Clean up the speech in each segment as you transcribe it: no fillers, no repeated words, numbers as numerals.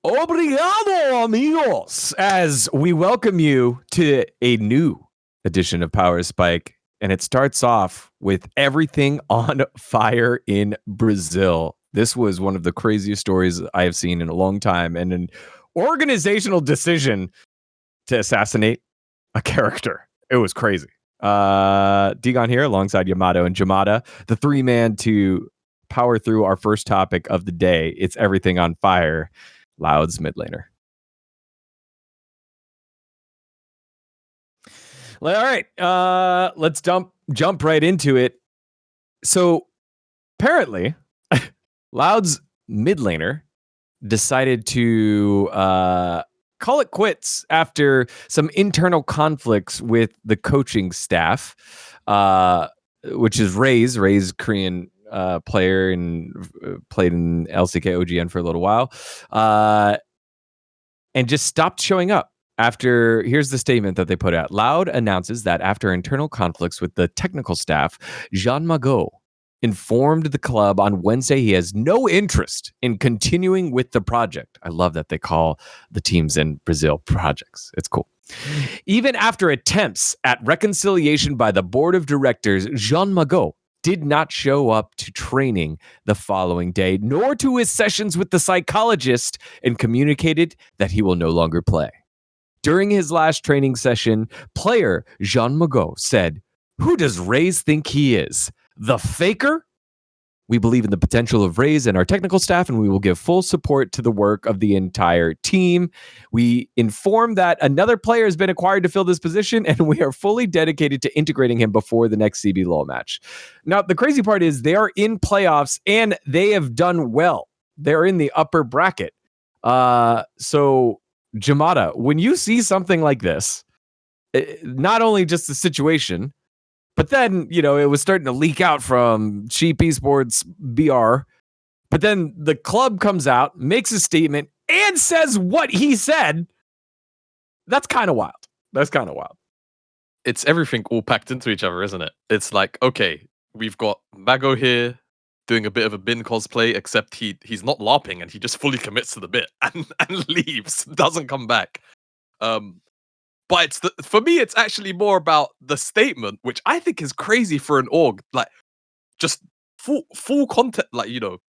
Obrigado, amigos, as we welcome you to a new edition of Power Spike. And it starts off with everything on fire in Brazil. This was one of the craziest stories I have seen in a long time, and an organizational decision to assassinate a character. It was crazy. Dgon here alongside Yamato and Jamada, the three-man to power through our first topic of the day. It's everything on fire. Loud's mid laner. Well, all right, let's jump right into it. So apparently, Loud's mid laner decided to call it quits after some internal conflicts with the coaching staff, which is Ray's Korean player and played in LCK OGN for a little while, and just stopped showing up. After, here's the statement that they put out. Loud announces that after internal conflicts with the technical staff, Jean Mago informed the club on Wednesday he has no interest in continuing with the project. I love that they call the teams in Brazil projects. It's cool. Even after attempts at reconciliation by the board of directors, Jean Mago did not show up to training the following day, nor to his sessions with the psychologist, and communicated that he will no longer play. During his last training session, player Jean Mago said, "Who does Raze think he is? The faker? We believe in the potential of Raze and our technical staff, and we will give full support to the work of the entire team. We inform that another player has been acquired to fill this position, and we are fully dedicated to integrating him before the next CBLOL match." Now, the crazy part is they are in playoffs, and they have done well. They're in the upper bracket. So, Jamada, when you see something like this, not only just the situation, but then, it was starting to leak out from Cheap Esports BR. But then the club comes out, makes a statement, and says what he said. That's kind of wild. It's everything all packed into each other, isn't it? It's like, okay, we've got Mago here doing a bit of a bin cosplay, except he's not LARPing and he just fully commits to the bit and leaves, doesn't come back. But for me, it's actually more about the statement, which I think is crazy for an org. Like, just full content. Like,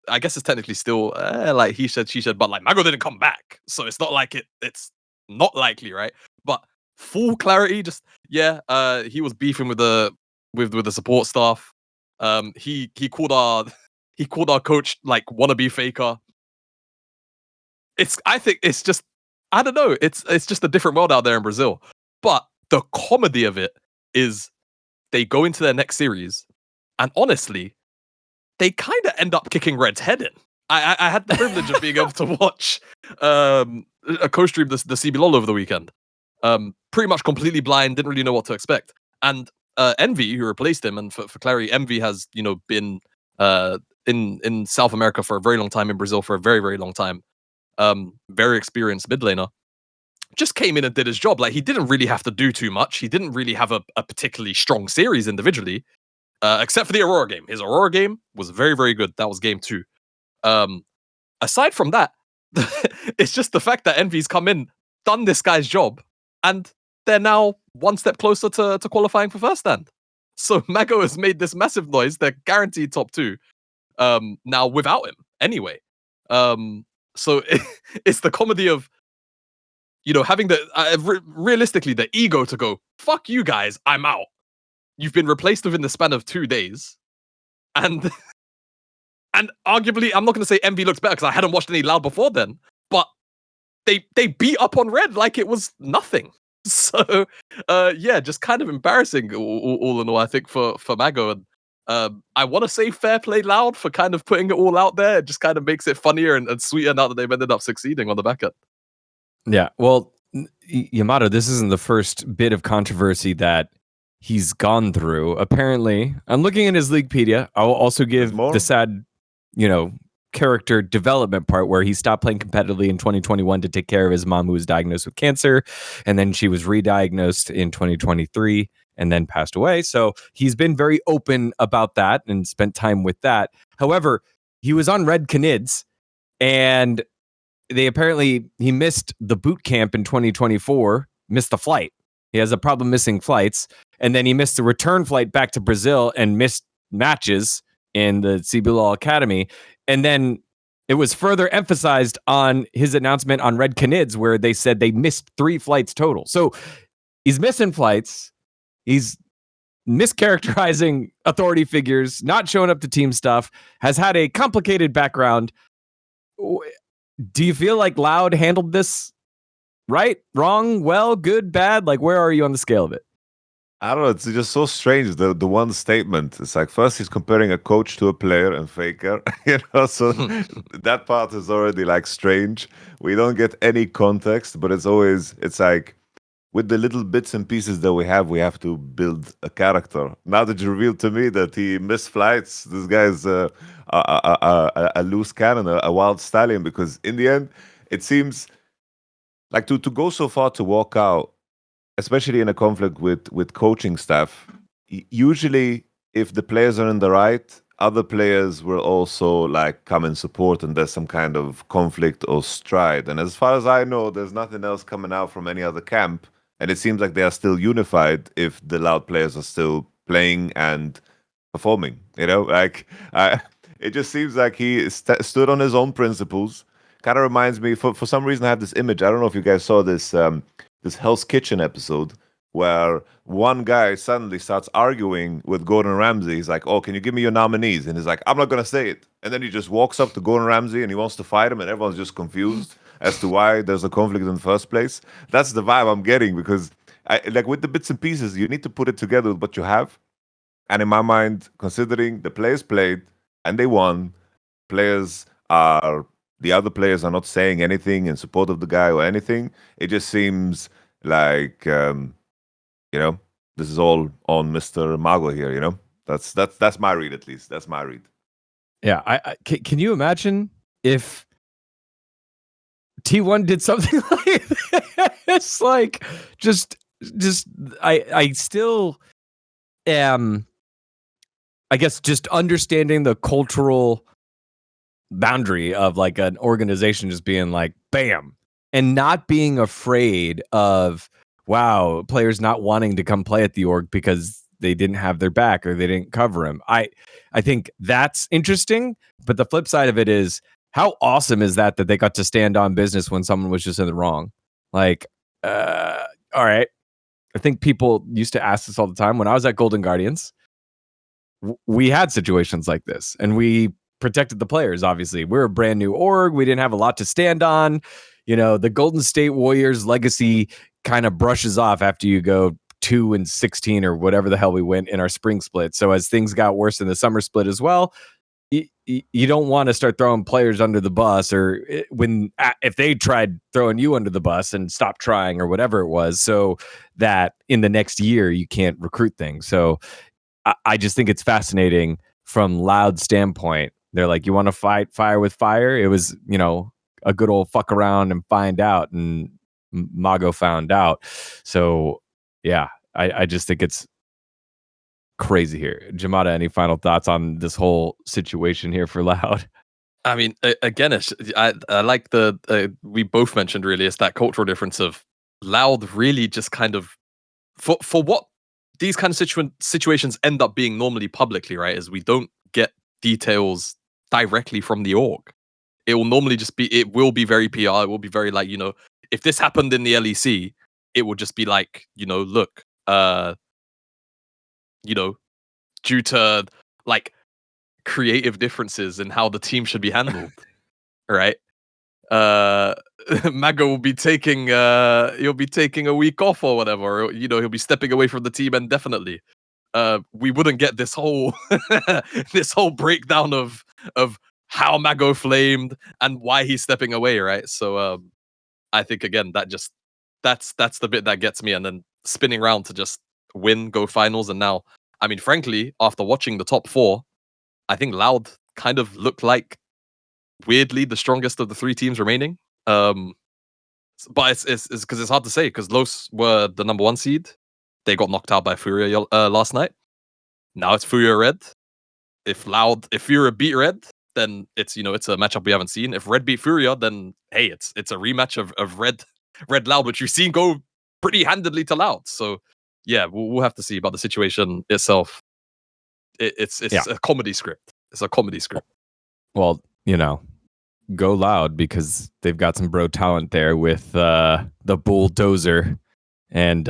I guess it's technically still like he said, she said, but like Mago didn't come back, so it's not like it's not likely, right? But full clarity, just he was beefing with the support staff. He called our coach like wannabe faker. I think it's just, I don't know. It's just a different world out there in Brazil. But the comedy of it is they go into their next series, and honestly, they kind of end up kicking Red's head in. I had the privilege of being able to watch a co-stream the CBLOL over the weekend. Pretty much completely blind, didn't really know what to expect. And Envy, who replaced him, and for clarity, Envy has been in South America for a very long time, in Brazil for a very, very long time. Very experienced mid laner, just came in and did his job. Like, he didn't really have to do too much. He didn't really have a particularly strong series individually, except for the Aurora game. His Aurora game was very, very good. That was game 2. Aside from that, it's just the fact that Envy's come in, done this guy's job, and they're now one step closer to qualifying for first stand. So Mago has made this massive noise. They're guaranteed top 2 now without him anyway. So it's the comedy of, having the realistically the ego to go, fuck you guys, I'm out. You've been replaced within the span of 2 days, and arguably, I'm not going to say Envy looks better because I hadn't watched any Loud before then, but they beat up on Red like it was nothing. So just kind of embarrassing all in all, I think, for Mago. And I want to say fair play Loud for kind of putting it all out there. It just kind of makes it funnier and sweeter now that they've ended up succeeding on the back end. Yeah, well, Yamato, this isn't the first bit of controversy that he's gone through. Apparently, I'm looking at his Leaguepedia. I'll also give the sad, character development part where he stopped playing competitively in 2021 to take care of his mom who was diagnosed with cancer, and then she was re-diagnosed in 2023 and then passed away. So he's been very open about that and spent time with that. However, he was on Red Canids, and he missed the boot camp in 2024, missed the flight. He has a problem missing flights, and then he missed the return flight back to Brazil and missed matches in the CBLOL Academy. And then it was further emphasized on his announcement on Red Canids, where they said they missed 3 flights total. So he's missing flights. He's mischaracterizing authority figures, not showing up to team stuff, has had a complicated background. Do you feel like Loud handled this right, wrong, well, good, bad? Like, where are you on the scale of it? I don't know. It's just so strange. The one statement. It's like first he's comparing a coach to a player and Faker. So that part is already like strange. We don't get any context, but it's like with the little bits and pieces that we have to build a character. Now that you revealed to me that he missed flights, this guy's a loose cannon, a wild stallion. Because in the end, it seems like to go so far to walk out, especially in a conflict with coaching staff, usually if the players are in the right, other players will also like come and support, and there's some kind of conflict or stride. And as far as I know, there's nothing else coming out from any other camp, and it seems like they are still unified if the Loud players are still playing and performing. Like it just seems like he stood on his own principles. Kind of reminds me, for some reason, I have this image. I don't know if you guys saw this this Hell's Kitchen episode where one guy suddenly starts arguing with Gordon Ramsay. He's like, "Oh, can you give me your nominees?" And he's like, "I'm not gonna say it." And then he just walks up to Gordon Ramsay and he wants to fight him, and everyone's just confused as to why there's a conflict in the first place. That's the vibe I'm getting, because like with the bits and pieces, you need to put it together with what you have. And in my mind, considering the players played and they won, the other players are not saying anything in support of the guy or anything. It just seems like, this is all on Mr. Mago here. That's my read, at least. That's my read. Yeah, can you imagine if T1 did something like this? Like, I still am, I guess, just understanding the cultural boundary of like an organization just being like, bam, and not being afraid of, wow, players not wanting to come play at the org because they didn't have their back or they didn't cover him. I think that's interesting, but the flip side of it is, how awesome is that they got to stand on business when someone was just in the wrong? Like, all right. I think people used to ask this all the time. When I was at Golden Guardians, we had situations like this, and we protected the players. Obviously, we're a brand new org. We didn't have a lot to stand on. The Golden State Warriors legacy kind of brushes off after you go 2-16 or whatever the hell we went in our spring split. So as things got worse in the summer split as well, you don't want to start throwing players under the bus, or if they tried throwing you under the bus and stop trying or whatever it was, so that in the next year you can't recruit things. So I just think it's fascinating from Loud standpoint. They're like, you want to fight fire with fire? It was, a good old fuck around and find out, and Mago found out. So yeah, I just think it's crazy here. Jamada, any final thoughts on this whole situation here for Loud? I mean, again, I like we both mentioned, really, it's that cultural difference of Loud really just kind of, for what these kind of situations end up being normally publicly, right, is we don't get details directly from the org. It will normally just be, it will be very PR, it will be very like, if this happened in the LEC, it would just be like, look, due to like creative differences in how the team should be handled, right? Mago will be taking he'll be taking a week off or whatever, or, he'll be stepping away from the team indefinitely. We wouldn't get this whole this whole breakdown of how Mago flamed and why he's stepping away, right? So I think again that's the bit that gets me, and then spinning around to just win, go finals, and now, I mean, frankly, after watching the top 4, I think Loud kind of looked like weirdly the strongest of the 3 teams remaining. But it's because it's hard to say, because Los were the number 1 seed. They got knocked out by Furia last night. Now it's Furia Red. If Furia beat Red, then it's it's a matchup we haven't seen. If Red beat Furia, then hey, it's a rematch of Red Loud, which you've seen go pretty handedly to Loud. So yeah, we'll have to see about the situation itself. It's a comedy script. It's a comedy script. Well, go Loud because they've got some bro talent there with the Bulldozer and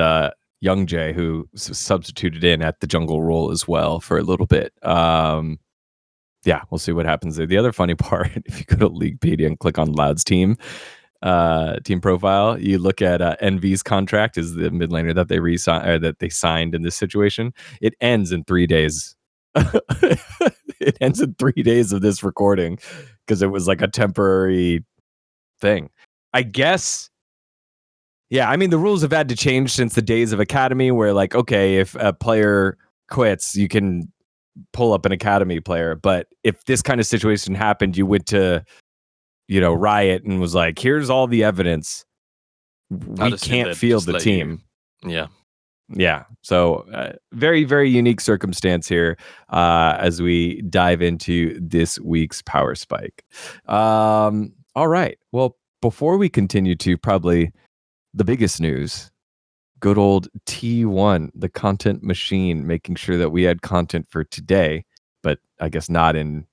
Young Jay, who substituted in at the jungle role as well for a little bit. Yeah, we'll see what happens there. The other funny part, if you go to Leaguepedia and click on Loud's team profile, you look at NV's contract is the mid laner that they that they signed in this situation. It ends in 3 days. It ends in 3 days of this recording because it was like a temporary thing, I guess. Yeah, I mean, the rules have had to change since the days of Academy, where like, okay, if a player quits, you can pull up an Academy player. But if this kind of situation happened, you went to, Riot and was like, here's all the evidence. We can't field the team. Yeah. So very, very unique circumstance here as we dive into this week's Power Spike. All right. Well, before we continue to probably the biggest news, good old T1, the content machine, making sure that we had content for today, but I guess not in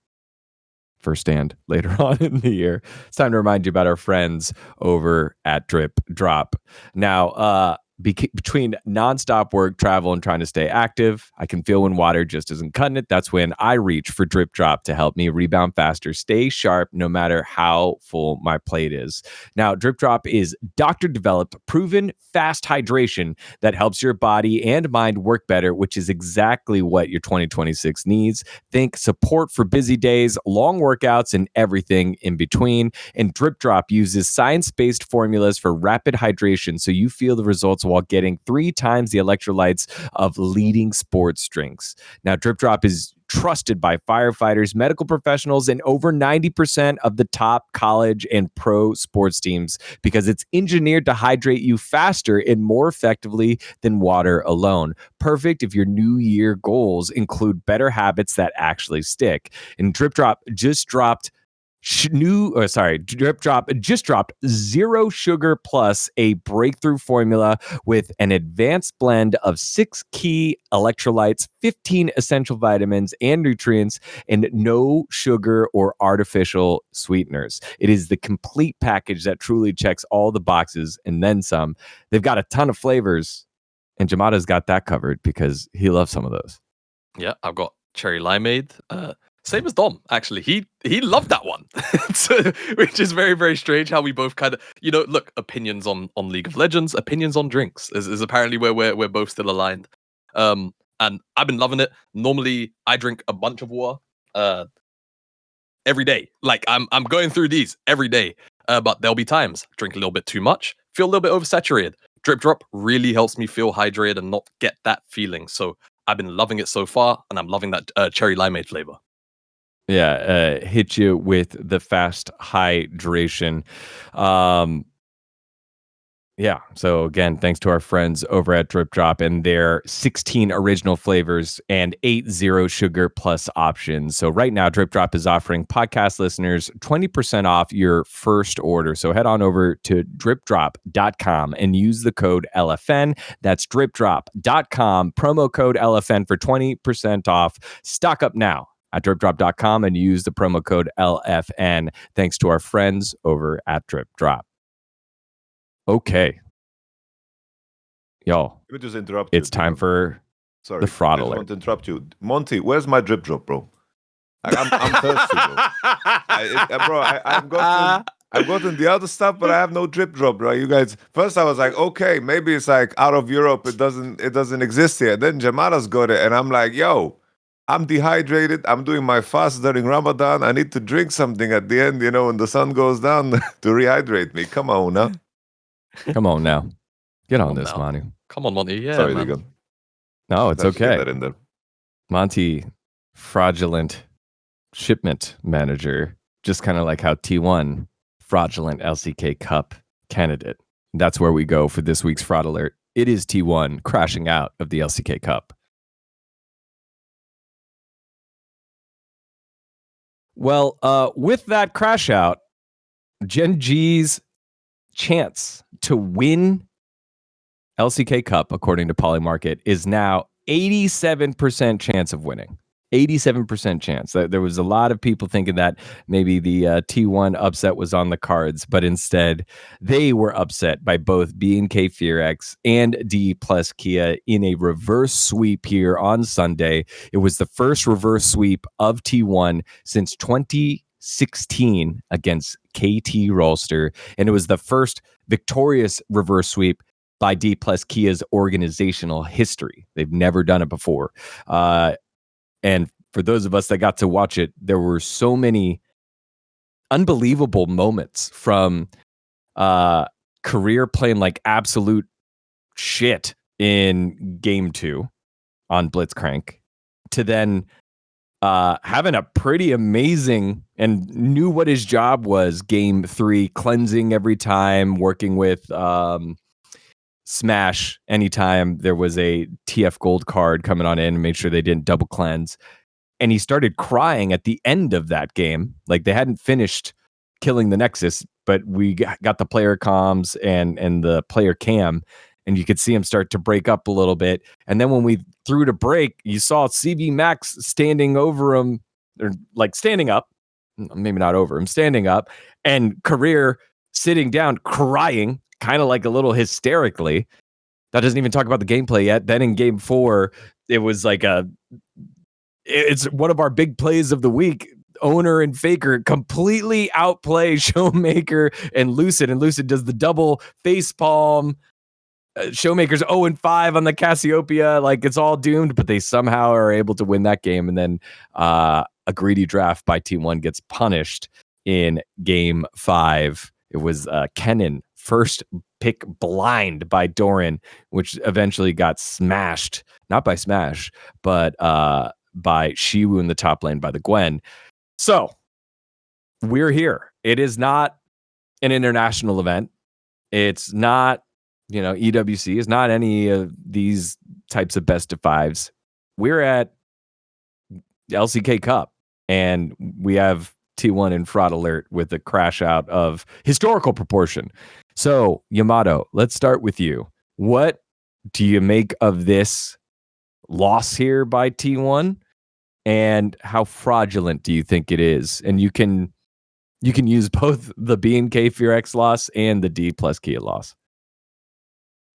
first stand later on in the year. It's time to remind you about our friends over at Drip Drop. Now, between nonstop work, travel, and trying to stay active, I can feel when water just isn't cutting it. That's when I reach for Drip Drop to help me rebound faster, stay sharp, no matter how full my plate is. Now, Drip Drop is doctor-developed, proven fast hydration that helps your body and mind work better, which is exactly what your 2026 needs. Think support for busy days, long workouts, and everything in between. And Drip Drop uses science-based formulas for rapid hydration, so you feel the results while getting 3 times the electrolytes of leading sports drinks. Now, Drip Drop is trusted by firefighters, medical professionals, and over 90% of the top college and pro sports teams because it's engineered to hydrate you faster and more effectively than water alone. Perfect if your new year goals include better habits that actually stick. And Drip Drop just dropped Drip Drop just dropped Zero Sugar Plus, a breakthrough formula with an advanced blend of 6 key electrolytes, 15 essential vitamins and nutrients, and no sugar or artificial sweeteners. It is the complete package that truly checks all the boxes and then some. They've got a ton of flavors, and Jamada's got that covered because he loves some of those. Yeah, I've got cherry limeade. Same as Dom, actually. He loved that one, which is very, very strange how we both kind of, look, opinions on League of Legends, opinions on drinks is apparently where we're both still aligned. And I've been loving it. Normally, I drink a bunch of water every day. Like, I'm going through these every day. But there'll be times I drink a little bit too much, feel a little bit oversaturated. Drip Drop really helps me feel hydrated and not get that feeling. So I've been loving it so far, and I'm loving that cherry limeade flavor. Yeah, hit you with the fast hydration. Yeah, so again, thanks to our friends over at Drip Drop and their 16 original flavors and 8 Zero Sugar Plus options. So right now, Drip Drop is offering podcast listeners 20% off your first order. So head on over to dripdrop.com and use the code LFN. That's dripdrop.com, promo code LFN for 20% off. Stock up now at dripdrop.com and use the promo code LFN. Thanks to our friends over at Drip Drop. Okay. Y'all. Let me just interrupt you. It's time for the fraud alert. I want to interrupt you. Monty, where's my Drip Drop, bro? I'm thirsty, bro. I've gotten the other stuff, but I have no Drip Drop, bro. You guys, first I was like, okay, maybe it's like out of Europe, it doesn't exist here. Then Jamada's got it, and I'm like, yo, I'm dehydrated. I'm doing my fast during Ramadan. I need to drink something at the end, when the sun goes down to rehydrate me. Come on, huh? Come on now. Get on this, Monty. Come on, Monty. Yeah, sorry, man. Dgon. No, it's okay. That in there. Monty, fraudulent shipment manager, just kind of like how T1, fraudulent LCK Cup candidate. That's where we go for this week's fraud alert. It is T1 crashing out of the LCK Cup. Well, with that crash out, GenG's chance to win LCK Cup, according to Polymarket, is now 87% chance of winning. 87% chance. There was a lot of people thinking that maybe the T1 upset was on the cards, but instead they were upset by both BNK Fearex and Dplus Kia in a reverse sweep here on Sunday. It was the first reverse sweep of T1 since 2016 against KT Rolster, and it was the first victorious reverse sweep by Dplus Kia's organizational history. They've never done it before. And for those of us that got to watch it, there were so many unbelievable moments from Career playing like absolute shit in game 2 on Blitzcrank to then having a pretty amazing and knew what his job was game 3, cleansing every time, working with Smash anytime there was a TF Gold card coming on in and made sure they didn't double cleanse. And he started crying at the end of that game. Like they hadn't finished killing the Nexus, but we got the player comms and the player cam, and you could see him start to break up a little bit. And then when we threw to break, you saw CV Max standing over him, or like standing up, maybe not over him, standing up, and Career sitting down, crying, kind of like a little hysterically. That doesn't even talk about the gameplay yet. Then in game 4, it was like it's one of our big plays of the week. Owner and Faker completely outplay Showmaker and Lucid does the double face palm. Showmaker's 0-5 on the Cassiopeia. Like it's all doomed, but they somehow are able to win that game. And then a greedy draft by T1 gets punished in game 5. It was Cannon first pick blind by Doran, which eventually got smashed, not by Smash, but by Shiwu in the top lane by the Gwen. So we're here. It is not an international event. It's not, EWC. It's not any of these types of best of 5s. We're at LCK Cup, and we have T1 in fraud alert with a crash out of historical proportion. So, Yamato, let's start with you. What do you make of this loss here by T1? And how fraudulent do you think it is? And you can use both the BNK Fearex loss and the Dplus Kia loss.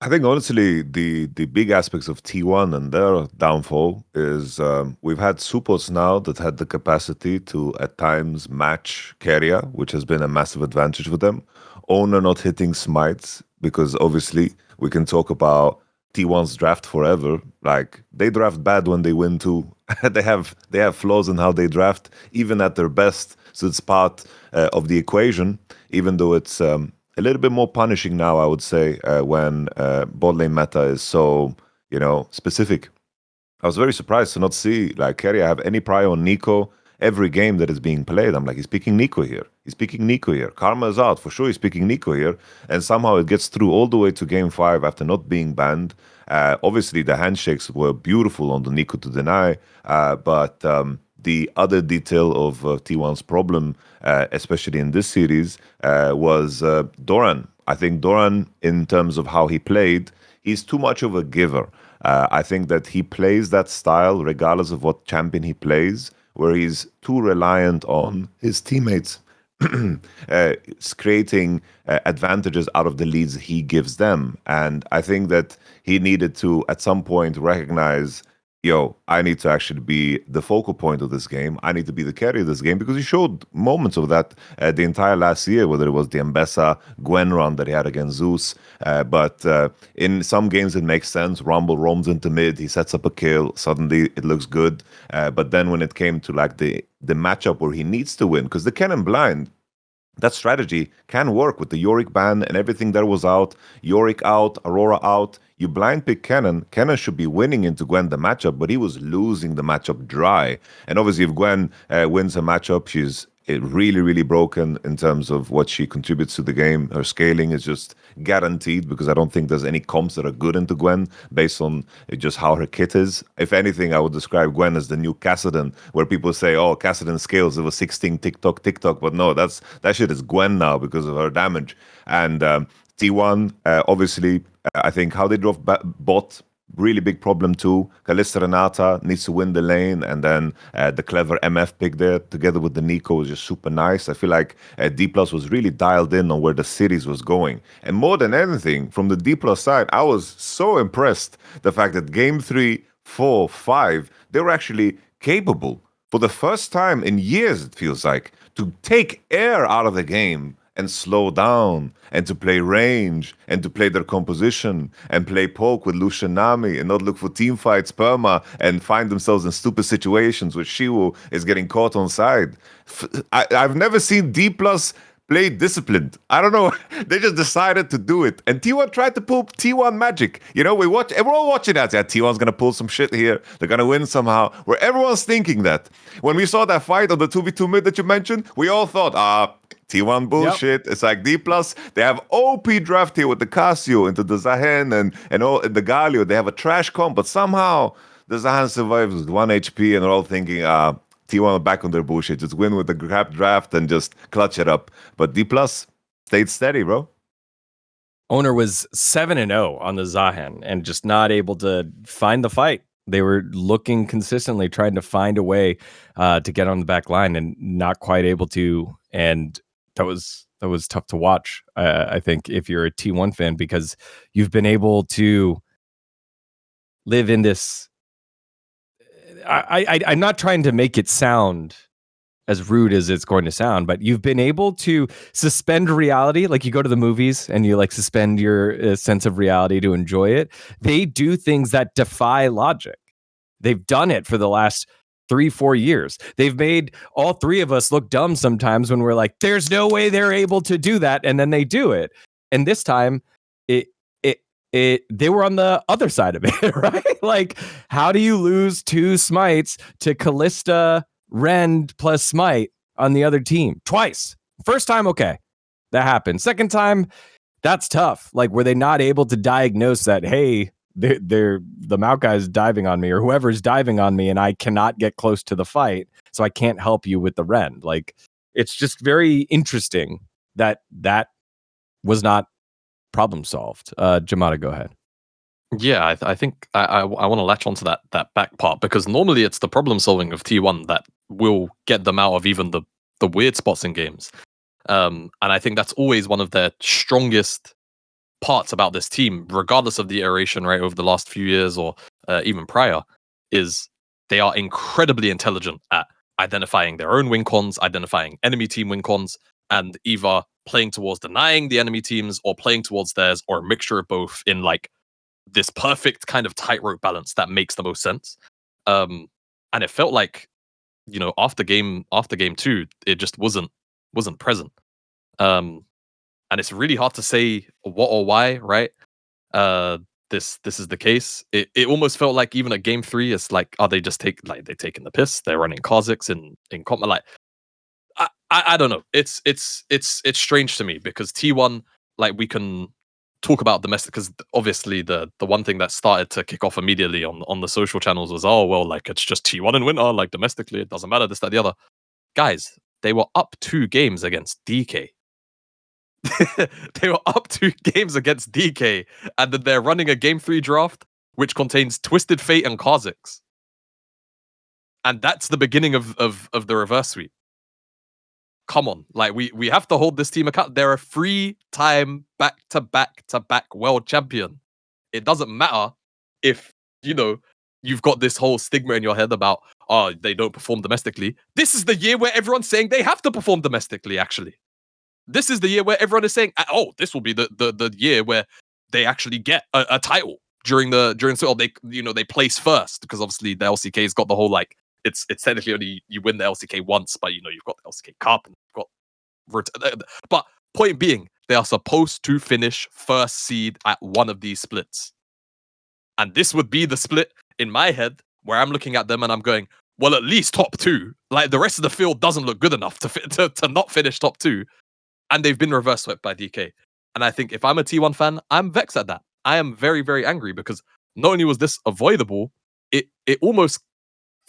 I think honestly, the big aspects of T1 and their downfall is we've had supports now that had the capacity to at times match Keria, which has been a massive advantage for them. Owner not hitting smites, because obviously we can talk about T1's draft forever. Like they draft bad when they win too. they have flaws in how they draft, even at their best. So it's part of the equation, even though it's a little bit more punishing now, I would say, when bot lane meta is so, specific. I was very surprised to not see like Keria have any prior on Nico. Every game that is being played, I'm like, he's picking Nico here. He's picking Nico here. Karma is out. For sure he's picking Nico here. And somehow it gets through all the way to game 5 after not being banned. Obviously, the handshakes were beautiful on the Nico to deny. But the other detail of T1's problem, especially in this series, was Doran. I think Doran, in terms of how he played, he's too much of a giver. I think that he plays that style regardless of what champion he plays, where he's too reliant on his teammates creating advantages out of the leads he gives them. And I think that he needed to, at some point, recognize, I need to actually be the focal point of this game. I need to be the carry of this game, because he showed moments of that the entire last year, whether it was the Mbessa Gwen run that he had against Zeus. But in some games, it makes sense. Rumble roams into mid. He sets up a kill. Suddenly, it looks good. But then when it came to like the matchup where he needs to win, because the Cannon blind, that strategy can work with the Yorick ban and everything that was out. Yorick out, Aurora out. You blind pick Cannon. Cannon should be winning into Gwen the matchup, but he was losing the matchup dry. And obviously, if Gwen wins a matchup, she's really, really broken in terms of what she contributes to the game. Her scaling is just guaranteed because I don't think there's any comps that are good into Gwen based on just how her kit is. If anything, I would describe Gwen as the new Kassadin, where people say, oh, Kassadin scales over 16 TikTok, but no, that shit is Gwen now because of her damage. And T1, obviously, I think how they drove bot, really big problem too. Kalista Renata needs to win the lane, and then the clever MF pick there together with the Nico was just super nice. I feel like Dplus was really dialed in on where the series was going. And more than anything, from the Dplus side, I was so impressed the fact that game 3, 4, 5, they were actually capable for the first time in years, it feels like, to take air out of the game and slow down, and to play range, and to play their composition, and play poke with Lucian Nami, and not look for team fights perma, and find themselves in stupid situations where Shiwu is getting caught on side. I've never seen Dplus play disciplined. I don't know. They just decided to do it. And T1 tried to pull T1 magic. You know, we're all watching that. Yeah, T1's going to pull some shit here. They're going to win somehow. Where everyone's thinking that. When we saw that fight on the 2v2 mid that you mentioned, we all thought, T1 bullshit. Yep. It's like Dplus. They have OP draft here with the Casio into the Zahen and all the Galio. They have a trash comp, but somehow the Zahen survives with 1 HP, and they're all thinking, T1 back on their bullshit. Just win with the crap draft and just clutch it up. But Dplus stayed steady, bro. Owner was 7-0 on the Zahen and just not able to find the fight. They were looking consistently, trying to find a way to get on the back line and not quite able to. And that was tough to watch, I think, if you're a T1 fan, because you've been able to live in this. I'm not trying to make it sound as rude as it's going to sound, but you've been able to suspend reality. Like you go to the movies and you like suspend your sense of reality to enjoy it. They do things that defy logic. They've done it for the last 3-4 years. They've made all three of us look dumb sometimes when we're like, there's no way they're able to do that. And then they do it. And this time they were on the other side of it, right? Like, how do you lose 2 smites to Kalista, Rend plus smite on the other team? Twice. First time, okay, that happened. Second time, that's tough. Like, were they not able to diagnose that, hey, the Maokai is diving on me, or whoever's diving on me, and I cannot get close to the fight, so I can't help you with the Rend? Like, it's just very interesting that was not problem solved. Jamada, go ahead. Yeah, I think I want to latch onto that back part, because normally it's the problem solving of T1 that will get them out of even the weird spots in games. And I think that's always one of their strongest parts about this team, regardless of the iteration, right, over the last few years or even prior, is they are incredibly intelligent at identifying their own win cons, identifying enemy team win cons, and either playing towards denying the enemy teams or playing towards theirs, or a mixture of both, in like this perfect kind of tightrope balance that makes the most sense. And it felt like, you know, after game 2, it just wasn't present. And it's really hard to say what or why, right? This is the case. It almost felt like even at game 3, it's like, are they just they're taking the piss? They're running Kha'Zix in comp. Like, I don't know. It's strange to me, because T1, like, we can talk about domestic, because obviously the one thing that started to kick off immediately on the social channels was, oh well, like, it's just T1 in winter, like, domestically it doesn't matter, this, that, the other. Guys, they were up 2 games against DK. They were up 2 games against DK, and then they're running a game 3 draft which contains Twisted Fate and Kha'Zix, and that's the beginning of the reverse sweep. Come on, like, we have to hold this team account. They're a 3-time back-to-back world champion. It doesn't matter if, you know, you've got this whole stigma in your head about, oh, they don't perform domestically. This is the year where everyone's saying they have to perform domestically, actually. This is the year where everyone is saying, oh, this will be the year where they actually get a title during so they place first, because obviously the LCK's got the whole, like, it's technically only you win the LCK once, but you know, you've got the LCK Cup and you've got but point being, they are supposed to finish first seed at one of these splits. And this would be the split in my head where I'm looking at them and I'm going, well, at least top 2. Like the rest of the field doesn't look good enough to not finish top 2. And they've been reverse swept by DK. And I think if I'm a T1 fan, I'm vexed at that. I am very, very angry because not only was this avoidable, it almost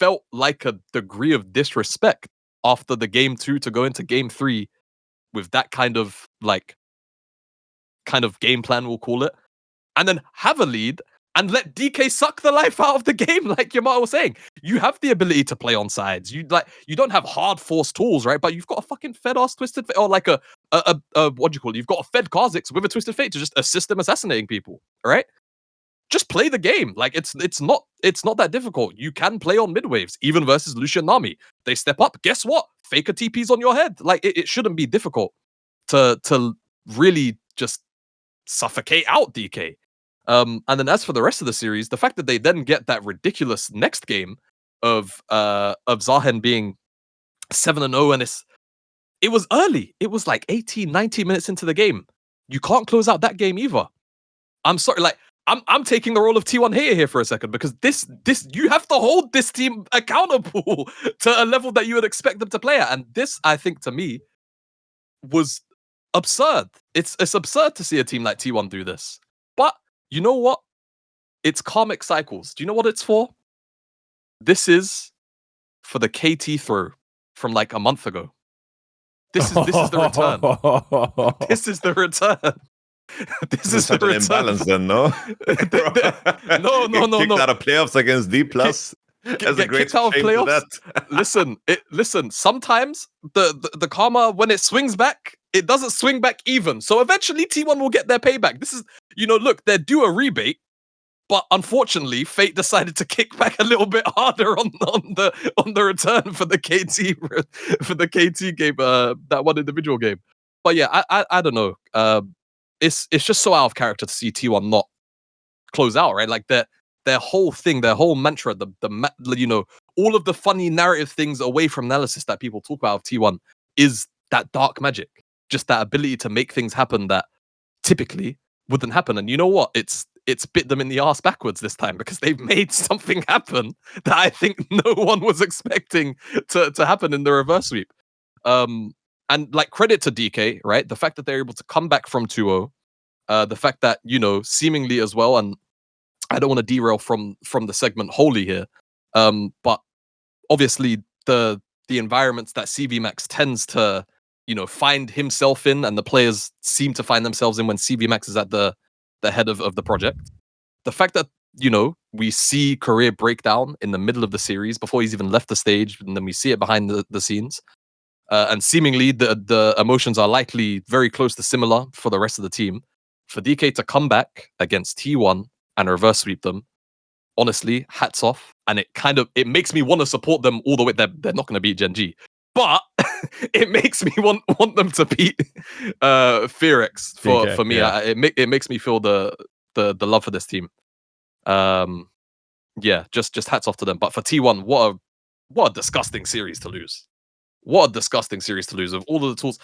felt like a degree of disrespect after the game 2 to go into game 3 with that kind of game plan, we'll call it, and then have a lead and let DK suck the life out of the game, like Yamato was saying. You have the ability to play on sides. You don't have hard force tools, right? But you've got a fucking fed ass Twisted Fate, or like a what do you call it? You've got a fed Kha'Zix with a Twisted Fate to just assist them assassinating people, right? Just play the game. Like it's not that difficult. You can play on mid waves, even versus Lucian Nami. They step up. Guess what? Faker TP's on your head. Like it shouldn't be difficult to really just suffocate out DK. And then as for the rest of the series, the fact that they then get that ridiculous next game of Zahen being 7-0, and it was early. It was like 18, 19 minutes into the game. You can't close out that game either. I'm sorry, like I'm taking the role of T1 hater here for a second, because this you have to hold this team accountable to a level that you would expect them to play at. And this, I think, to me, was absurd. It's absurd to see a team like T1 do this. But you know what? It's karmic cycles. Do you know what it's for? This is for the KT throw from like a month ago. This is the return. This is the return. This is the return. Imbalance then, no? No. Kicked out of playoffs against Dplus. Get kicked out of playoffs. Listen. Sometimes the karma, when it swings back, it doesn't swing back even. So eventually T1 will get their payback. This is, look, they're due a rebate, but unfortunately, fate decided to kick back a little bit harder on the return for the KT game, that one individual game. But yeah, I don't know. It's just so out of character to see T1 not close out, right? Like their whole thing, their whole mantra, all of the funny narrative things away from analysis that people talk about of T1 is that dark magic, just that ability to make things happen that typically wouldn't happen. And you know what? It's bit them in the ass backwards this time, because they've made something happen that I think no one was expecting to happen in the reverse sweep. And like, credit to DK, right? The fact that they're able to come back from 2-0, the fact that, seemingly as well, and I don't want to derail from the segment wholly here, but obviously the environments that CVMax tends to, find himself in, and the players seem to find themselves in when CVMax is at the head of the project. The fact that, we see career breakdown in the middle of the series before he's even left the stage, and then we see it behind the scenes. And seemingly the emotions are likely very close to similar for the rest of the team. For DK to come back against T1 and reverse sweep them, honestly, hats off. And it makes me want to support them all the way. They're not going to beat GenG, but it makes me want them to beat Fearx for me. Yeah. It makes me feel the love for this team. Yeah, just hats off to them. But for T1, what a disgusting series to lose. What a disgusting series to lose, with all of the tools.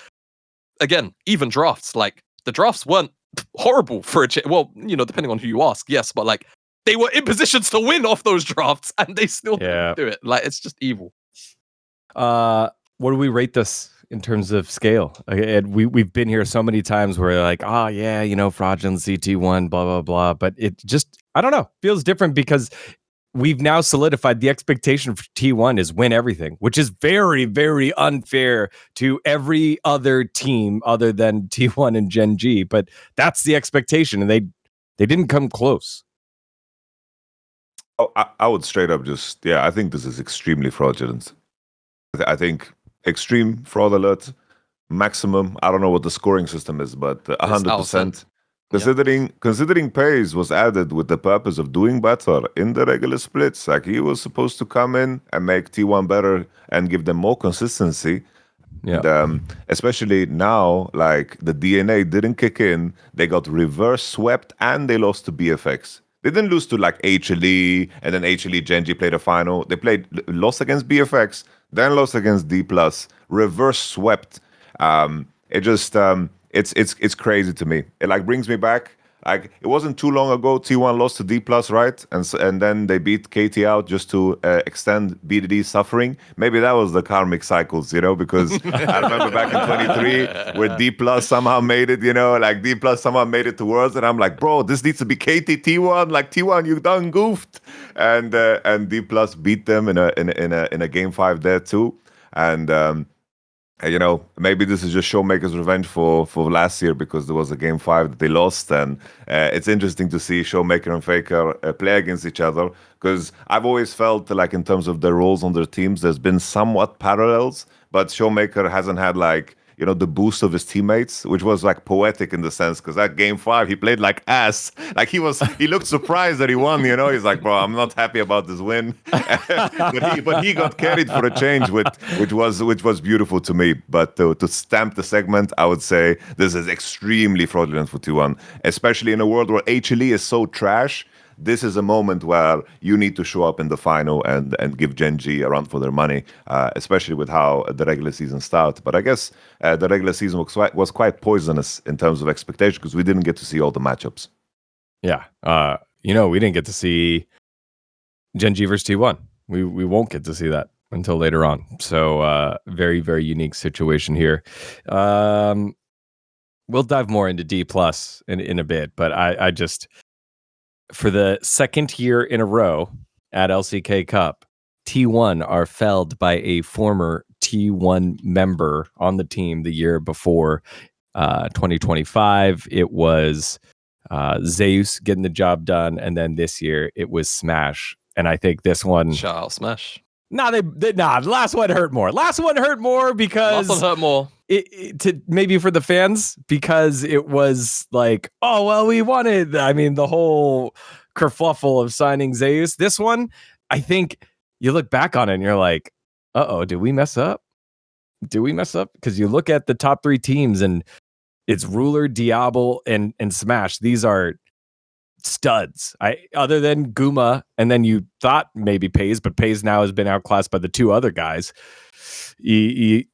Again, even drafts, like the drafts weren't horrible for a well, depending on who you ask, yes, but like they were in positions to win off those drafts and they still didn't do it. Like, it's just evil. What do we rate this in terms of scale? We've been here so many times where like, fraudulent CT1, blah blah blah, but it just, I don't know, feels different because we've now solidified the expectation for T1 is win everything, which is very, very unfair to every other team other than T1 and GenG. But that's the expectation, and they didn't come close. Oh, I would straight up I think this is extremely fraudulent. I think extreme fraud alert, maximum. I don't know what the scoring system is, but 100%. Considering Pace was added with the purpose of doing better in the regular splits, like he was supposed to come in and make T1 better and give them more consistency. Yeah. And, especially now, like the DNA didn't kick in, they got reverse swept and they lost to BFX. They didn't lose to like HLE, and then HLE GenG played a final. They lost against BFX, then lost against Dplus, reverse swept. It's crazy to me. It like brings me back. Like it wasn't too long ago, T1 lost to Dplus, right? And then they beat KT out just to extend BDD's suffering. Maybe that was the karmic cycles, because I remember back in 23 where Dplus somehow made it, like Dplus somehow made it to Worlds, and I'm like, bro, this needs to be KT T1, like T1, you done goofed, and Dplus beat them in a game 5 there too, and. Maybe this is just Showmaker's revenge for last year because there was a game 5 that they lost, and it's interesting to see Showmaker and Faker play against each other because I've always felt like in terms of their roles on their teams, there's been somewhat parallels, but Showmaker hasn't had like the boost of his teammates, which was like poetic in the sense because that game 5 he played like ass, like he looked surprised that he won. He's like, bro, I'm not happy about this win, but he got carried for a change, which was beautiful to me. But to stamp the segment, I would say this is extremely fraudulent for T1, especially in a world where HLE is so trash. This is a moment where you need to show up in the final and give GenG a run for their money, especially with how the regular season started. But I guess the regular season was quite poisonous in terms of expectation because we didn't get to see all the matchups. Yeah. We didn't get to see GenG versus T1. We won't get to see that until later on. So very, very unique situation here. We'll dive more into Dplus in a bit, but I just... For the second year in a row at LCK Cup, T1 are felled by a former T1 member on the team the year before. 2025, it was Zeus getting the job done, and then this year it was Smash. And I think this one... Shout out Smash. The last one hurt more. Last one hurt more because... Last one hurt more. To maybe for the fans, because it was like, oh well, we wanted, the whole kerfluffle of signing Zeus. This one, I think you look back on it and you're like, did we mess up? Because you look at the top 3 teams and it's Ruler, Diablo, and Smash. These are studs. Other than Guma, and then you thought maybe Pays, but Pays now has been outclassed by the 2 other guys. You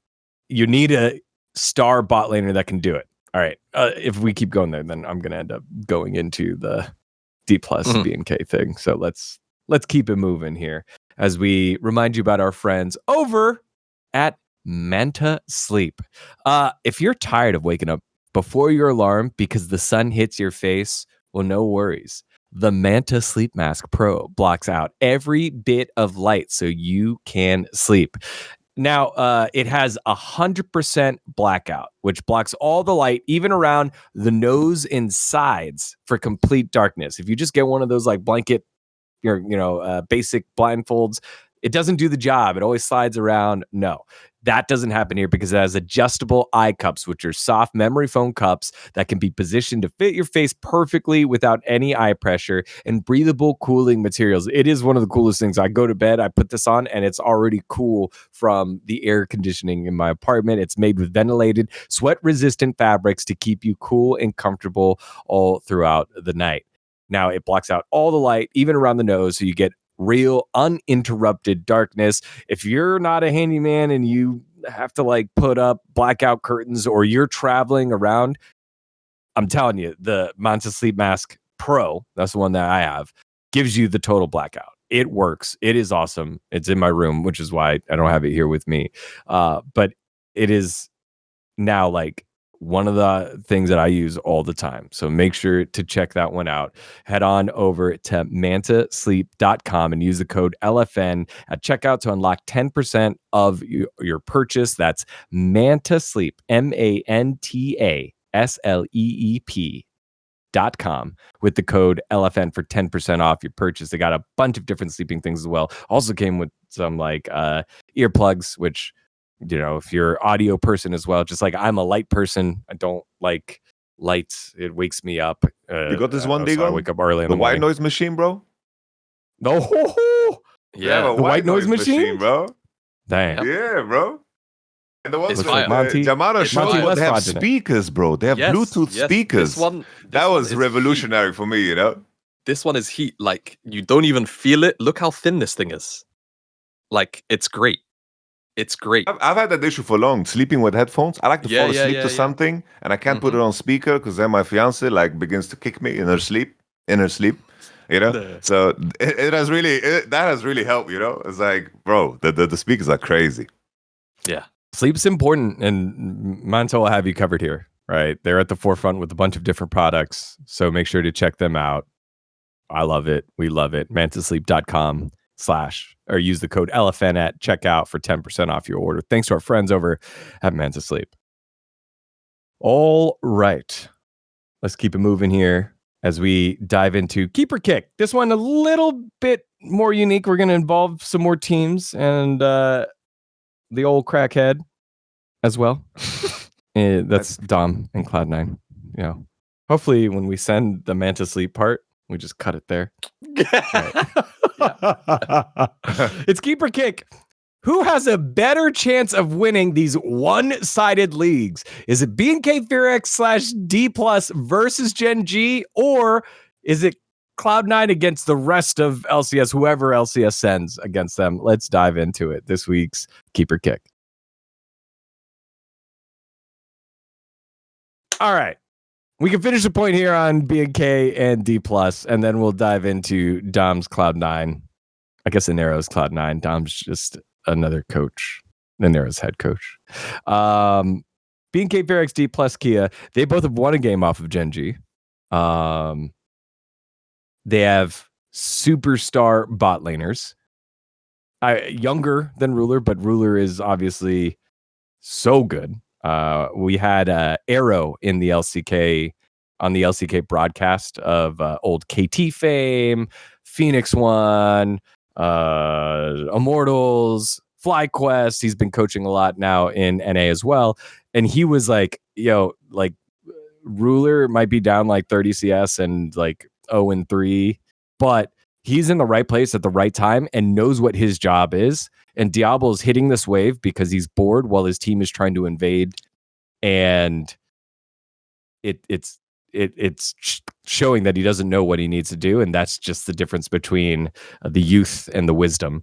need a star bot laner that can do it. All right. If we keep going there, then I'm going to end up going into the Dplus BNK thing. So let's keep it moving here as we remind you about our friends over at Manta Sleep. If you're tired of waking up before your alarm because the sun hits your face, well, no worries. The Manta Sleep Mask Pro blocks out every bit of light so you can sleep. Now, it has 100% blackout, which blocks all the light, even around the nose and sides for complete darkness. If you just get one of those like blanket, basic blindfolds, it doesn't do the job. It always slides around. No, that doesn't happen here because it has adjustable eye cups, which are soft memory foam cups that can be positioned to fit your face perfectly without any eye pressure, and breathable cooling materials. It is one of the coolest things. I go to bed, I put this on, and it's already cool from the air conditioning in my apartment. It's made with ventilated, sweat-resistant fabrics to keep you cool and comfortable all throughout the night. Now, it blocks out all the light, even around the nose, so you get real uninterrupted darkness. If you're not a handyman and you have to like put up blackout curtains or you're traveling around, I'm telling you, the Manta Sleep Mask Pro, that's the one that I have, gives you the total blackout. It works. It is awesome. It's in my room, which is why I don't have it here with me. But it is now like one of the things that I use all the time. So make sure to check that one out. Head on over to mantasleep.com and use the code LFN at checkout to unlock 10% of your purchase. That's Mantasleep, MANTASLEEP.com with the code LFN for 10% off your purchase. They got a bunch of different sleeping things as well. Also came with some like earplugs, which, if you're an audio person as well, just like I'm a light person, I don't like lights. It wakes me up. You got this one, Dgon? So I wake up early in the white morning. noise machine, bro? No. Yeah. The white noise machine, bro. Damn. Yeah, bro. And the ones It's with Monty- Jamada showed Monty what they have fraudulent. speakers, bro. They have Bluetooth speakers. That was revolutionary for me, This one is heat. Like, you don't even feel it. Look how thin this thing is. Like, it's great. It's great. I've had that issue for long, sleeping with headphones. I like to fall asleep to something, and I can't put it on speaker because then my fiance like begins to kick me in her sleep. You know, so it has really that has really helped. You know, it's like, bro, the speakers are crazy. Yeah, sleep's important, and Manto will have you covered here. Right, they're at the forefront with a bunch of different products, so make sure to check them out. I love it. We love it. mantasleep.com/ or use the code LFN at checkout for 10% off your order. Thanks to our friends over at Manta Sleep. All right, let's keep it moving here as we dive into Keeper Kick. This one a little bit more unique. We're going to involve some more teams and the old crackhead as well. That's Dom and Cloud9. You know, hopefully when we send the Manta Sleep part, we just cut it there. It's Keeper Kick. Who has a better chance of winning these one-sided leagues? Is it BNK Fearex / Dplus versus GenG, or is it Cloud9 against the rest of LCS, whoever LCS sends against them? Let's dive into it. This week's Keeper Kick. All right. We can finish the point here on BNK and Dplus, and then we'll dive into Dom's Cloud9. I guess Inero's Cloud9. Dom's just another coach. Inero's head coach. BNK Fearex, Dplus, Kia. They both have won a game off of GenG. They have superstar bot laners. Younger than Ruler, but Ruler is obviously so good. We had Arrow in the LCK on the LCK broadcast of old KT fame, Phoenix One, Immortals, FlyQuest. He's been coaching a lot now in NA as well, and he was like, Ruler might be down like 30 CS and like 0-3, but he's in the right place at the right time and knows what his job is. And Diablo's hitting this wave because he's bored while his team is trying to invade, and it's showing that he doesn't know what he needs to do, and that's just the difference between the youth and the wisdom.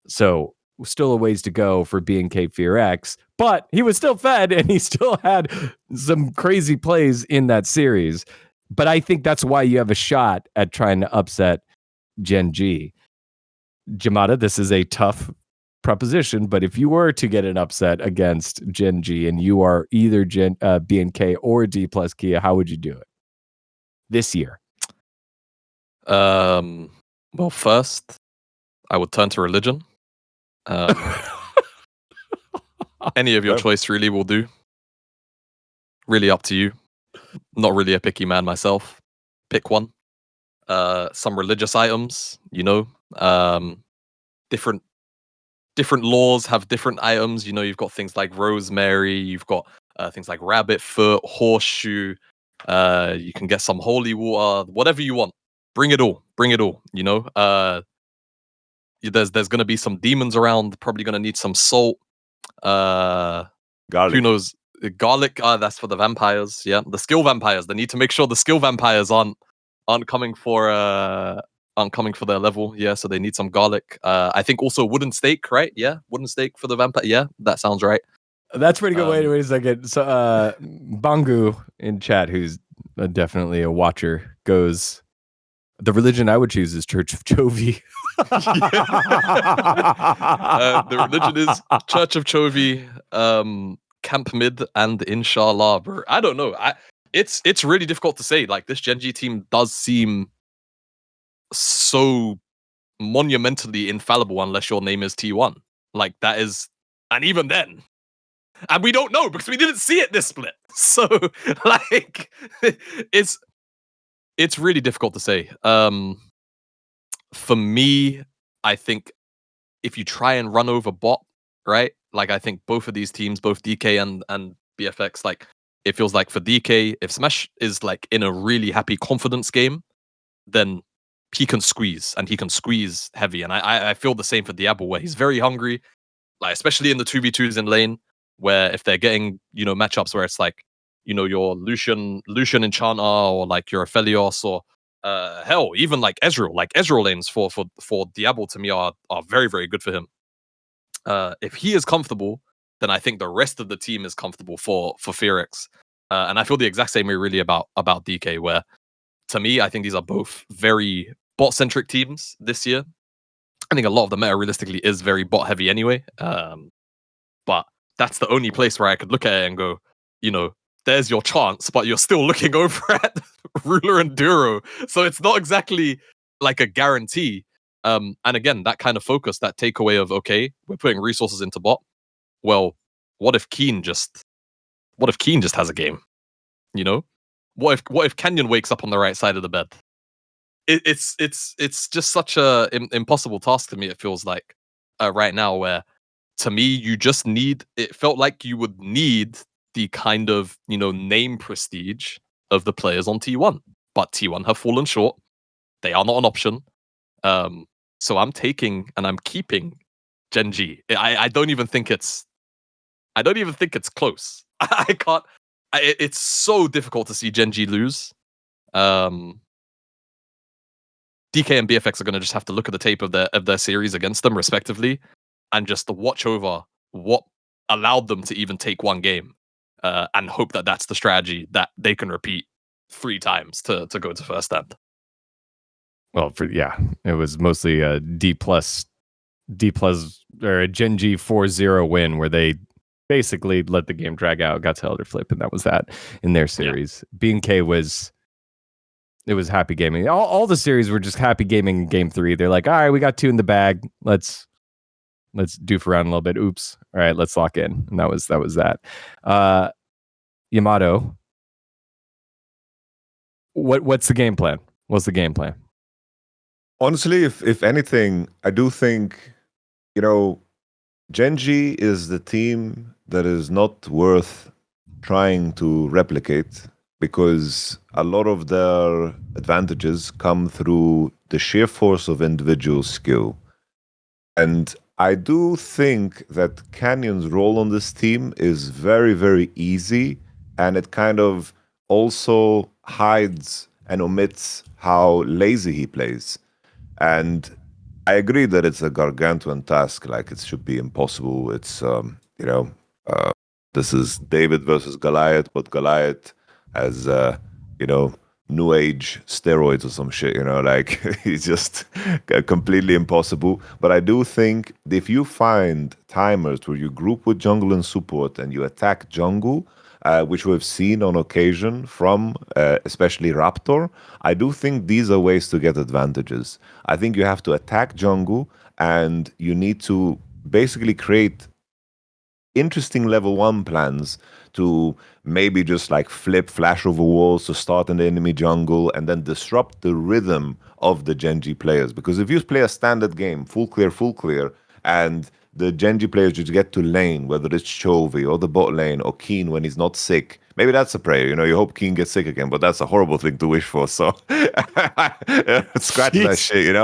So still a ways to go for BNK Fearex, but he was still fed, and he still had some crazy plays in that series. But I think that's why you have a shot at trying to upset GenG. Jamada, this is a tough proposition, but if you were to get an upset against GenG and you are either BNK or Dplus Kia, how would you do it this year? Well, first, I would turn to religion. Any of your choice really will do. Really up to you. Not really a picky man myself. Pick one. Some religious items, you know. Different laws have different items. You know, you've got things like rosemary, you've got things like rabbit foot, horseshoe. You can get some holy water, whatever you want. Bring it all. You know, there's going to be some demons around. Probably going to need some salt. Garlic. Who knows? Garlic. That's for the vampires. Yeah, the skill vampires. They need to make sure the skill vampires aren't coming for their level. Yeah, so they need some garlic. I think also wooden stake, right? Yeah, wooden stake for the vampire. Yeah, that sounds right. That's pretty good. Wait a second. So Bangu in chat, who's definitely a watcher, goes, the religion I would choose is Church of Chovy. The religion is Church of Chovy, Camp Mid, and Inshallah. Bro. I don't know. It's really difficult to say. Like, this GenG team does seem so monumentally infallible unless your name is T1. Like, that is, and even then, and we don't know because we didn't see it this split. So, like, it's really difficult to say. For me, I think if you try and run over bot, right? Like, I think both of these teams, both DK and BFX, like, it feels like for DK, if Smash is like in a really happy confidence game, then he can squeeze, and he can squeeze heavy. And I feel the same for Diablo, where he's very hungry, like especially in the 2v2s in lane, where if they're getting, you know, matchups where it's like, you know, your Lucian Enchanter, or like your Aphelios, or hell, even like Ezreal. Like Ezreal lanes for Diablo to me are very, very good for him. If he is comfortable, then I think the rest of the team is comfortable for Fearix. And I feel the exact same way really about DK, where to me, I think these are both very bot-centric teams this year. I think a lot of the meta realistically is very bot-heavy anyway. But that's the only place where I could look at it and go, there's your chance, but you're still looking over at Ruler and Duro. So it's not exactly like a guarantee. And again, that kind of focus, that takeaway of, okay, we're putting resources into bot. Well, what if Keen just has a game? What if Canyon wakes up on the right side of the bed? It's just such a impossible task to me. It feels like right now, where to me it felt like you would need the kind of name prestige of the players on T1, but T1 have fallen short. They are not an option. So I'm taking and I'm keeping GenG. I don't even think it's close. I can't. It's so difficult to see GenG lose. DK and BFX are going to just have to look at the tape of their series against them, respectively, and just watch over what allowed them to even take one game, and hope that that's the strategy that they can repeat 3 times to go to first stand. Well, it was mostly a Dplus or a GenG 4-0 win where they basically let the game drag out, got to Elder Flip, and that was that in their series. Yeah. B&K was happy gaming. All the series were just happy gaming in game 3. They're like, all right, we got 2 in the bag. Let's doof around a little bit. Oops. All right, let's lock in. And that was that. Yamato, what's the game plan? What's the game plan? Honestly, if anything, I do think, GenG is the team that is not worth trying to replicate, because a lot of their advantages come through the sheer force of individual skill. And I do think that Canyon's role on this team is very, very easy, and it kind of also hides and omits how lazy he plays. And I agree that it's a gargantuan task, like it should be impossible. It's, this is David versus Goliath, but Goliath has, new age steroids or some shit, like it's just completely impossible. But I do think if you find timers where you group with jungle and support and you attack jungle, which we've seen on occasion from especially Raptor, I do think these are ways to get advantages. I think you have to attack jungle and you need to basically create interesting level 1 plans to maybe just like flash over walls to start in the enemy jungle and then disrupt the rhythm of the GenG players. Because if you play a standard game, full clear, and the GenG players just get to lane, whether it's Chovy or the bot lane or Keen when he's not sick, maybe that's a prayer. You hope Keen gets sick again, but that's a horrible thing to wish for. So scratch that shit,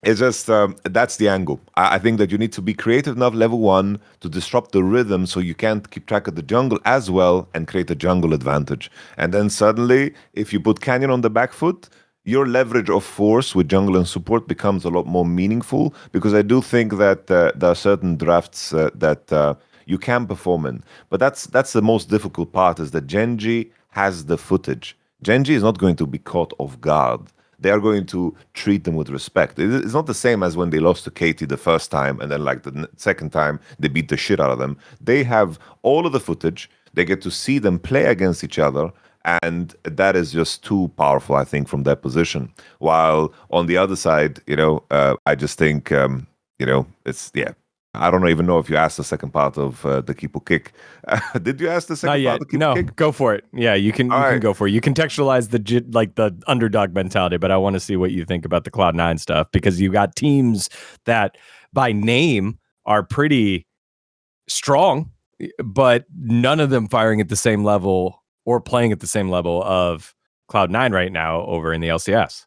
It's just that's the angle. I think that you need to be creative enough level 1 to disrupt the rhythm so you can't keep track of the jungle as well and create a jungle advantage. And then suddenly, if you put Canyon on the back foot, your leverage of force with jungle and support becomes a lot more meaningful, because I do think that there are certain drafts that you can perform in. But that's the most difficult part, is that GenG has the footage. GenG is not going to be caught off guard. They are going to treat them with respect. It's not the same as when they lost to KT the first time and then like the second time they beat the shit out of them. They have all of the footage. They get to see them play against each other. And that is just too powerful, I think, from their position. While on the other side, I just think, it's, I don't even know if you asked the second part of the Kipo kick. Did you ask the second part of the Kipo kick? No, go for it. Yeah, you can go for it. You contextualize the underdog mentality, but I want to see what you think about the Cloud9 stuff, because you got teams that by name are pretty strong, but none of them firing at the same level or playing at the same level of Cloud9 right now over in the LCS.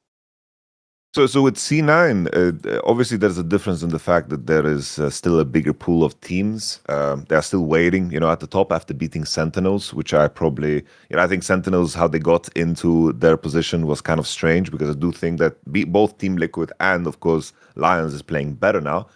So with C9, obviously there's a difference in the fact that there is still a bigger pool of teams. They're still waiting, at the top after beating Sentinels, which I probably, I think Sentinels, how they got into their position was kind of strange, because I do think that both Team Liquid and, of course, Lions is playing better now.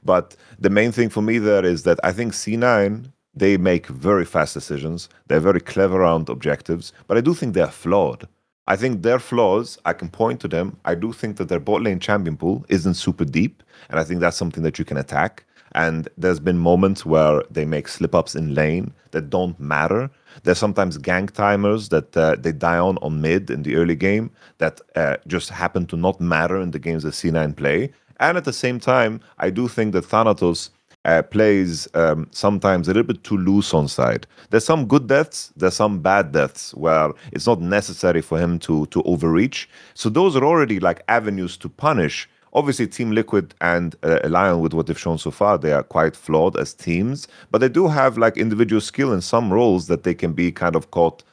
But the main thing for me there is that I think C9, they make very fast decisions. They're very clever around objectives, but I do think they're flawed. I think their flaws, I can point to them. I do think that their bot lane champion pool isn't super deep, and I think that's something that you can attack. And there's been moments where they make slip-ups in lane that don't matter. There's sometimes gank timers that they die on mid in the early game that just happen to not matter in the games that C9 play. And at the same time, I do think that Thanatos plays sometimes a little bit too loose on side. There's some good deaths, there's some bad deaths where it's not necessary for him to overreach. So those are already like avenues to punish. Obviously, Team Liquid and Lion, with what they've shown so far, they are quite flawed as teams, but they do have like individual skill in some roles that they can be kind of caught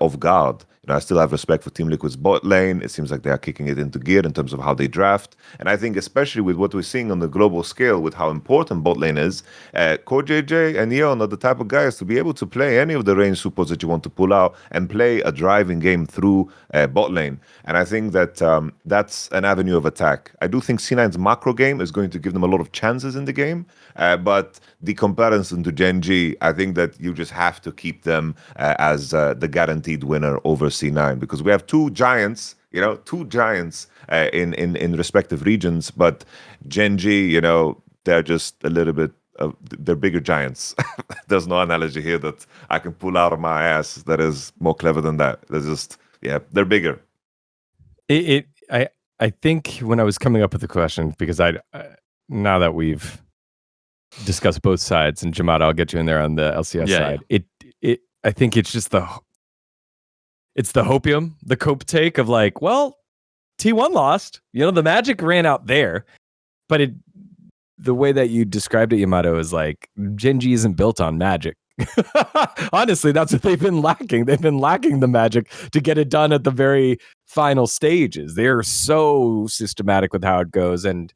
off guard. I still have respect for Team Liquid's bot lane. It seems like they are kicking it into gear in terms of how they draft. And I think especially with what we're seeing on the global scale, with how important bot lane is, CoreJJ and Yeon are the type of guys to be able to play any of the range supports that you want to pull out and play a driving game through bot lane. And I think that that's an avenue of attack. I do think C9's macro game is going to give them a lot of chances in the game, but the comparison to GenG, I think that you just have to keep them as the guaranteed winner over C9, because we have two giants in respective regions, but GenG, they're just a little bit they're bigger giants. There's no analogy here that I can pull out of my ass that is more clever than that. They're just, they're bigger. I think when I was coming up with the question, because now that we've discussed both sides, and Jamada, I'll get you in there on the LCS side. Yeah. I think it's just it's the hopium, the cope take of like, well, T1 lost. The magic ran out there, but the way that you described it, Yamato, is like GenG isn't built on magic. Honestly, that's what they've been lacking. They've been lacking the magic to get it done at the very final stages. They're so systematic with how it goes. And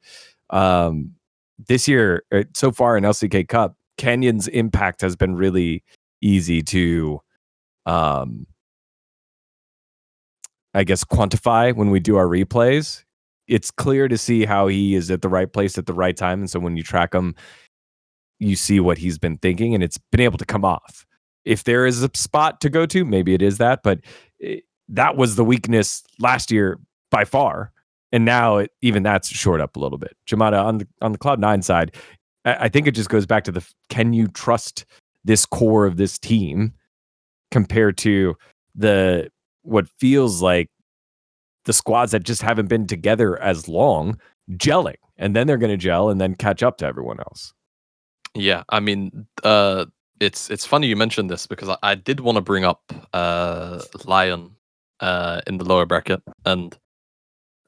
this year, so far in LCK Cup, Canyon's impact has been really easy to I guess quantify when we do our replays. It's clear to see how he is at the right place at the right time, and so when you track him, you see what he's been thinking, and it's been able to come off. If there is a spot to go to, maybe it is that, but that was the weakness last year by far, and now even that's shored up a little bit. Jamada, on the Cloud9 side, I think it just goes back to can you trust this core of this team compared to what feels like the squads that just haven't been together as long gelling, and then they're going to gel and then catch up to everyone else. Yeah, I mean, it's funny you mentioned this, because I did want to bring up Lion in the lower bracket, and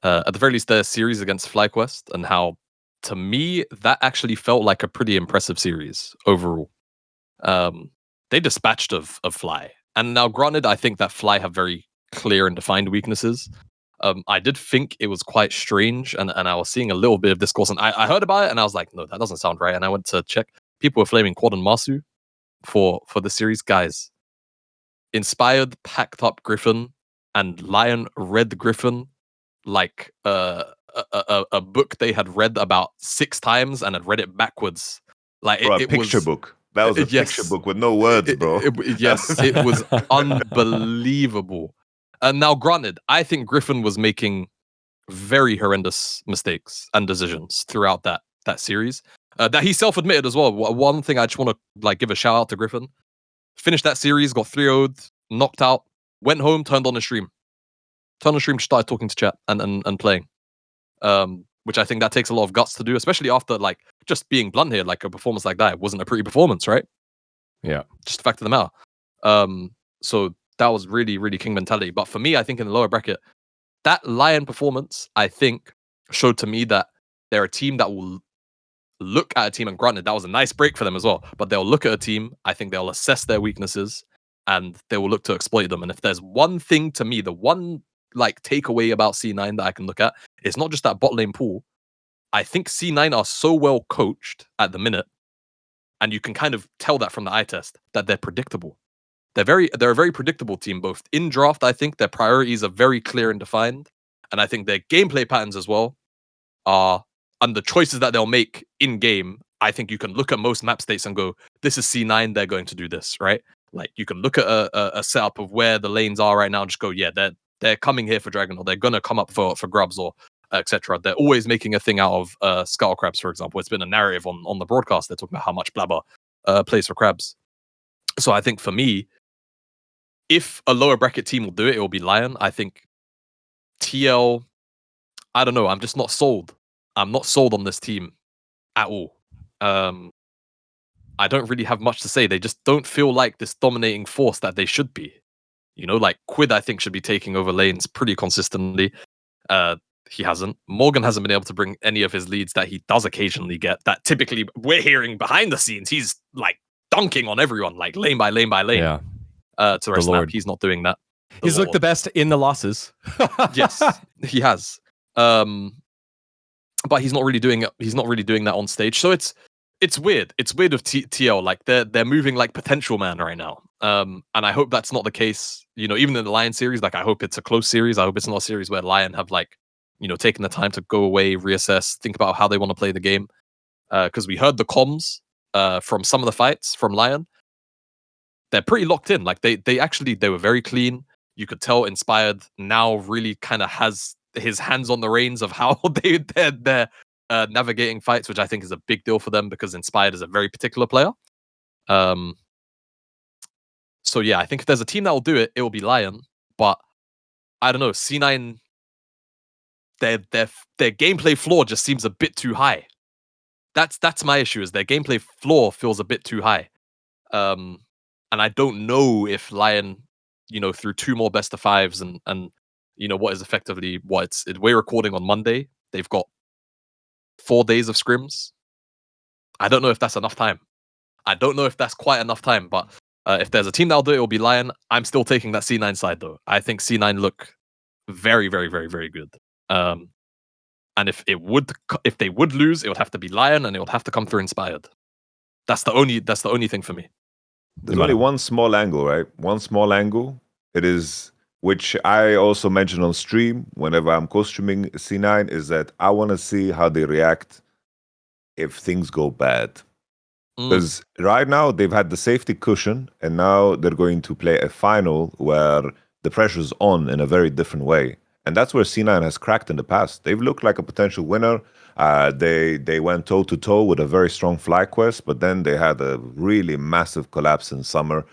at the very least their series against FlyQuest, and how, to me, that actually felt like a pretty impressive series overall. They dispatched of Fly. And now, granted, I think that Fly have very clear and defined weaknesses. I did think it was quite strange, and I was seeing a little bit of discourse, and I heard about it, and I was like, no, that doesn't sound right. And I went to check. People were flaming Quad and Masu for the series. Guys, Inspired packed up Griffin, and Lion read Griffin like a book they had read about 6 times and had read it backwards. Like a picture book. That was a picture book with no words, bro. Yes, it was unbelievable. And now, granted, I think Griffin was making very horrendous mistakes and decisions throughout that series that he self-admitted as well. One thing I just want to give a shout out to Griffin. Finished that series, got 3-0'd, knocked out, went home, turned on the stream, started talking to chat and playing. Which I think that takes a lot of guts to do, especially after, just being blunt here, a performance like that, it wasn't a pretty performance, right? Yeah. Just the fact of the matter. So that was really, really king mentality. But for me, I think in the lower bracket, that Lion performance, I think, showed to me that they're a team that will look at a team, and granted, that was a nice break for them as well, but they'll look at a team, I think they'll assess their weaknesses, and they will look to exploit them. And if there's one thing, to me, the one like takeaway about C9 that I can look at. It's not just that bot lane pool. I think C9 are so well coached at the minute, and you can kind of tell that from the eye test that they're predictable. They're a very predictable team. Both in draft, I think their priorities are very clear and defined, and I think their gameplay patterns as well are, and the choices that they'll make in game. I think you can look at most map states and go, "This is C9. They're going to do this," right? Like you can look at a setup of where the lanes are right now and just go, "Yeah, they're coming here for Dragon, or they're gonna come up for grubs, or etc." They're always making a thing out of Skull Crabs, for example. It's been a narrative on the broadcast. They're talking about how much Blabber plays for Crabs. So I think for me, if a lower bracket team will do it, it will be Lion. I think TL, I don't know. I'm just not sold. I'm not sold on this team at all. I don't really have much to say. They just don't feel like this dominating force that they should be. You know, like Quid, I think, should be taking over lanes pretty consistently. He hasn't. Morgan hasn't been able to bring any of his leads that he does occasionally get. That typically we're hearing behind the scenes. He's like dunking on everyone, like lane by lane by lane. Yeah. To our snap, he's not doing that. He's looked the best in the losses. Yes, he has. But he's not really doing it. He's not really doing that on stage. So it's weird. It's weird with TL. Like they're moving like potential man right now. And I hope that's not the case. You know, even in the Lion series, like I hope it's a close series. I hope it's not a series where Lion have like, you know, taken the time to go away, reassess, think about how they want to play the game. Because we heard the comms from some of the fights from Lion. They're pretty locked in. Like they were very clean. You could tell Inspired now really kind of has his hands on the reins of how they're navigating fights, which I think is a big deal for them because Inspired is a very particular player. So yeah, I think if there's a team that will do it, it will be Lion. But I don't know, C9, their gameplay floor just seems a bit too high. That's my issue, is their gameplay floor feels a bit too high. And I don't know if Lion, you know, through 2 more best of 5s and you know what is effectively we're recording on Monday. They've got 4 days of scrims. I don't know if that's enough time. I don't know if that's quite enough time, but if there's a team that'll do it, it'll be Lion. I'm still taking that C9 side though. I think C9 look very, very, very, very good. And if they would lose, it would have to be Lion, and it would have to come through Inspired. That's the only thing for me. There's only one small angle, right? One small angle. It is, which I also mention on stream whenever I'm co-streaming C9, is that I want to see how they react if things go bad. Because right now they've had the safety cushion, and now they're going to play a final where the pressure's on in a very different way. And that's where C9 has cracked in the past. They've looked like a potential winner. They went toe-to-toe with a very strong FlyQuest, but then they had a really massive collapse in summer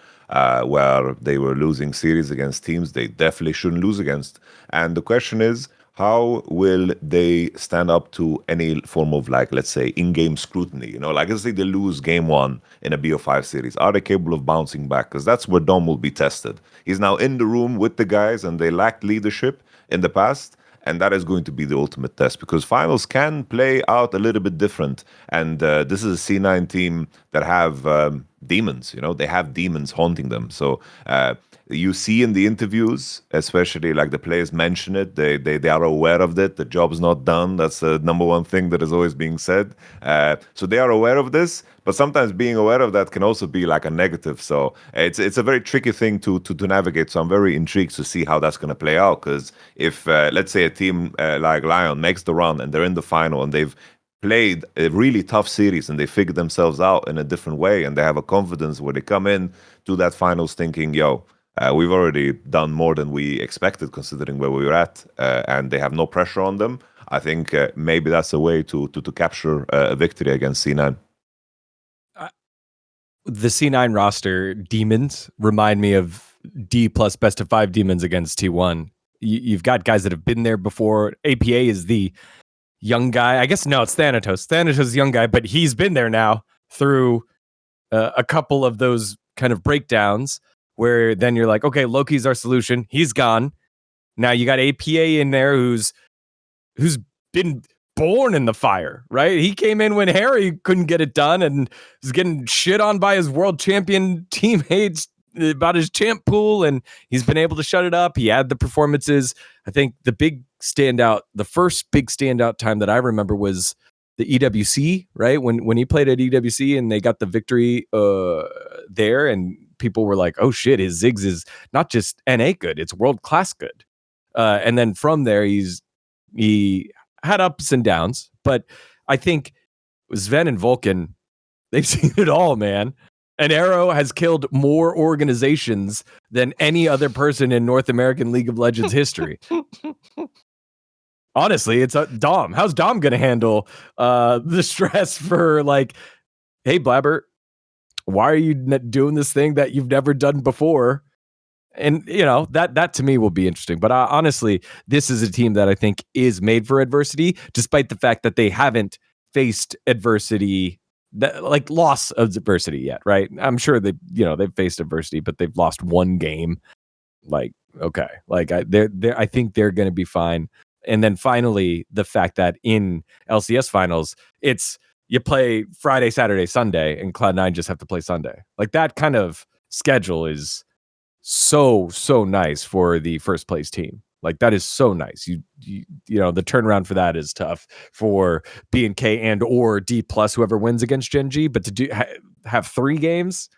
where they were losing series against teams they definitely shouldn't lose against. And the question is, how will they stand up to any form of, like, let's say, in-game scrutiny? You know, like, let's say they lose game 1 in a BO5 series. Are they capable of bouncing back? Because that's where Dom will be tested. He's now in the room with the guys, and they lacked leadership in the past. And that is going to be the ultimate test, because finals can play out a little bit different. And this is a C9 team that have demons, you know, they have demons haunting them. So you see in the interviews, especially like the players mention it, they are aware of it. The job's not done. That's the number one thing that is always being said. So they are aware of this, but sometimes being aware of that can also be like a negative. So it's a very tricky thing to navigate. So I'm very intrigued to see how that's going to play out. Because if, let's say, a team like Lion makes the run and they're in the final and they've played a really tough series and they figured themselves out in a different way and they have a confidence where they come in to that finals thinking, yo, we've already done more than we expected considering where we were at, and they have no pressure on them. I think maybe that's a way to capture a victory against C9. The C9 roster demons remind me of Dplus best of 5 demons against T1. You've got guys that have been there before. APA is the young guy. I guess no, it's Thanatos. Thanatos is a young guy, but he's been there now through a couple of those kind of breakdowns where then you're like, okay, Loki's our solution. He's gone. Now you got APA in there who's been born in the fire, right? He came in when Harry couldn't get it done and was getting shit on by his world champion teammates about his champ pool, and he's been able to shut it up. He had the performances. I think the first big standout time that I remember was the EWC, right? When he played at EWC and they got the victory there, and people were like, oh shit, his Ziggs is not just NA good, it's world-class good. And then from there, he had ups and downs, but I think Sven and Vulcan, they've seen it all, man. And Arrow has killed more organizations than any other person in North American League of Legends history. Honestly, it's Dom. How's Dom going to handle the stress for like, hey, Blabber, why are you doing this thing that you've never done before? And, you know, that to me will be interesting. But honestly, this is a team that I think is made for adversity, despite the fact that they haven't faced adversity, like loss of adversity yet, right? I'm sure they've faced adversity, but they've lost one game. Like, okay, like I think they're going to be fine. And then finally, the fact that in LCS finals, it's you play Friday, Saturday, Sunday, and Cloud9 just have to play Sunday. Like that kind of schedule is so nice for the first place team. Like that is so nice. You know, the turnaround for that is tough for B&K and or Dplus, whoever wins against GenG. But to have 3 games,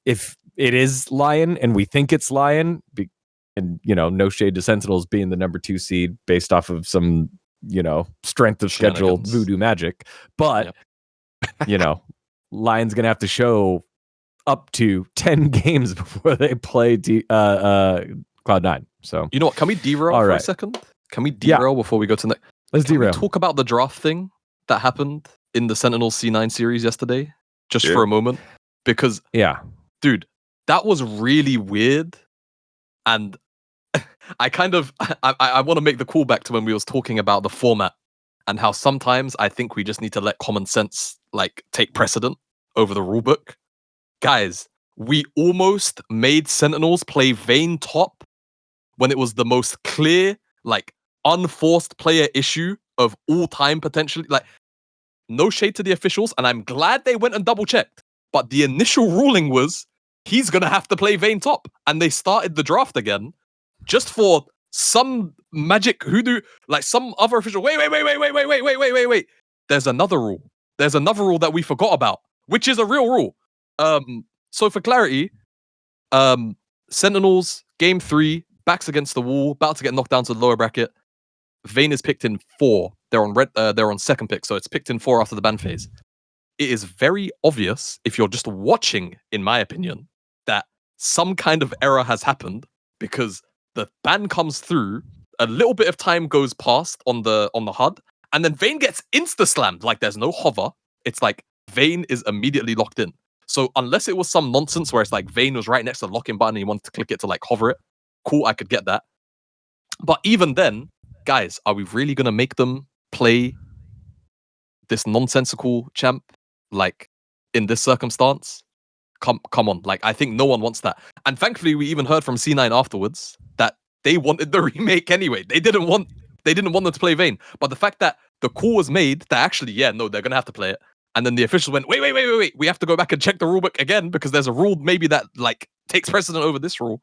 if it is Lion and we think it's Lion, and you know, no shade to Sentinels being the number 2 seed based off of some, you know, strength of schedule voodoo magic, but you know, Lion's gonna have to show up to 10 games before they play Cloud9. So you know what? Can we derail for a second? Can we derail before we go to next? Let's derail. Talk about the draft thing that happened in the Sentinels C9 series yesterday, just for a moment, because dude, that was really weird, and I kind of I want to make the callback to when we was talking about the format and how sometimes I think we just need to let common sense like take precedent over the rulebook. Guys, we almost made Sentinels play Vayne top when it was the most clear, like, unforced player issue of all time, potentially. Like, no shade to the officials, and I'm glad they went and double-checked. But the initial ruling was, he's going to have to play Vayne top. And they started the draft again, just for some magic hoodoo, like some other official. Wait. There's another rule. There's another rule that we forgot about, which is a real rule. So for clarity, Sentinels, game 3, backs against the wall, about to get knocked down to the lower bracket. Vayne is picked in 4. They're on second pick, so it's picked in 4 after the ban phase. It is very obvious, if you're just watching, in my opinion, that some kind of error has happened, because the ban comes through, a little bit of time goes past on the HUD, and then Vayne gets insta-slammed. Like, there's no hover. It's like Vayne is immediately locked in. So unless it was some nonsense where it's like Vayne was right next to the lock-in button and you wanted to click it to like hover it, cool, I could get that. But even then, guys, are we really going to make them play this nonsensical champ like in this circumstance? Come on. Like, I think no one wants that. And thankfully, we even heard from C9 afterwards that they wanted the remake anyway. They didn't want them to play Vayne. But the fact that the call was made that actually, they're going to have to play it. And then the officials went, wait. We have to go back and check the rulebook again because there's a rule maybe that like takes precedent over this rule.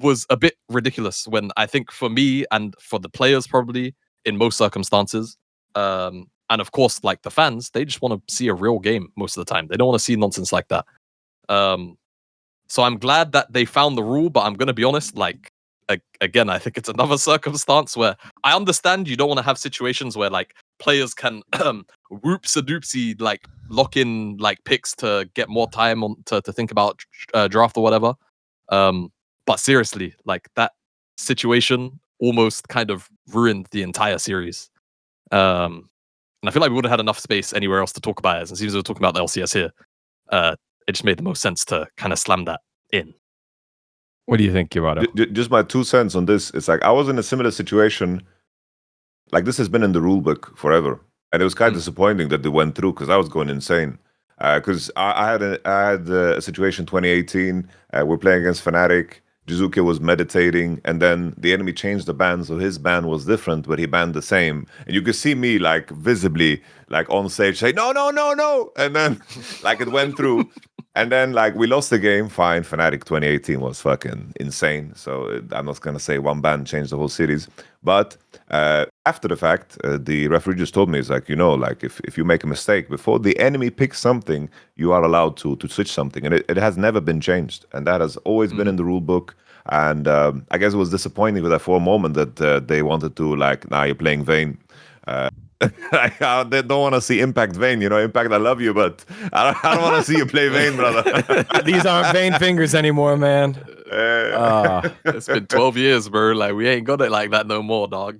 Was a bit ridiculous when I think for me and for the players probably in most circumstances, and of course like the fans, they just want to see a real game most of the time. They don't want to see nonsense like that. So I'm glad that they found the rule, but I'm going to be honest, like again, I think it's another circumstance where I understand you don't want to have situations where like players can whoops-a-doopsy like lock in like picks to get more time on to think about draft or whatever. But seriously, like that situation almost kind of ruined the entire series. And I feel like we would have had enough space anywhere else to talk about it. And since we're talking about the LCS here, it just made the most sense to kind of slam that in. What do you think, Yamato? Just my 2 cents on this. It's like I was in a similar situation. Like this has been in the rulebook forever. And it was kind of disappointing that they went through because I was going insane. Because I had a situation 2018. We're playing against Fnatic. Jizuke was meditating, and then the enemy changed the ban, so his ban was different, but he banned the same. And you could see me like visibly, like on stage, say no, and then like it went through, And then, like, we lost the game. Fine. Fnatic 2018 was fucking insane. So I'm not going to say one ban changed the whole series. But after the fact, the referee just told me, it's like, like if you make a mistake, before the enemy picks something, you are allowed to switch something. And it has never been changed. And that has always been in the rule book. And I guess it was disappointing with that for a moment that they wanted to, like, nah, you're playing Vayne. They don't want to see Impact Vayne, Impact, I love you, but I don't want to see you play Vayne, brother. These aren't Vayne fingers anymore, man. It's been 12 years, bro. Like, we ain't got it like that no more, dog.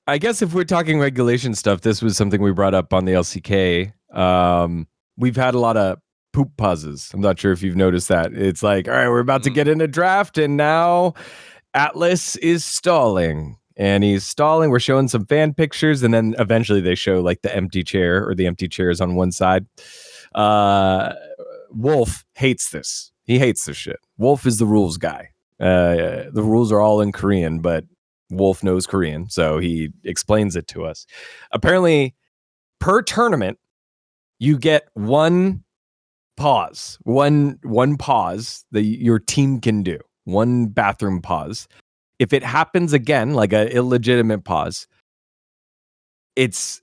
I guess if we're talking regulation stuff, this was something we brought up on the LCK. We've had a lot of poop pauses. I'm not sure if you've noticed that. It's like, all right, we're about to get in a draft, and now Atlas is stalling. And he's stalling. We're showing some fan pictures, and then eventually they show like the empty chair or the empty chairs on one side. Wolf hates this. He hates this shit. Wolf is the rules guy. The rules are all in Korean, but Wolf knows Korean, so he explains it to us. Apparently, per tournament, you get one pause that your team can do. One bathroom pause. If it happens again, like an illegitimate pause, it's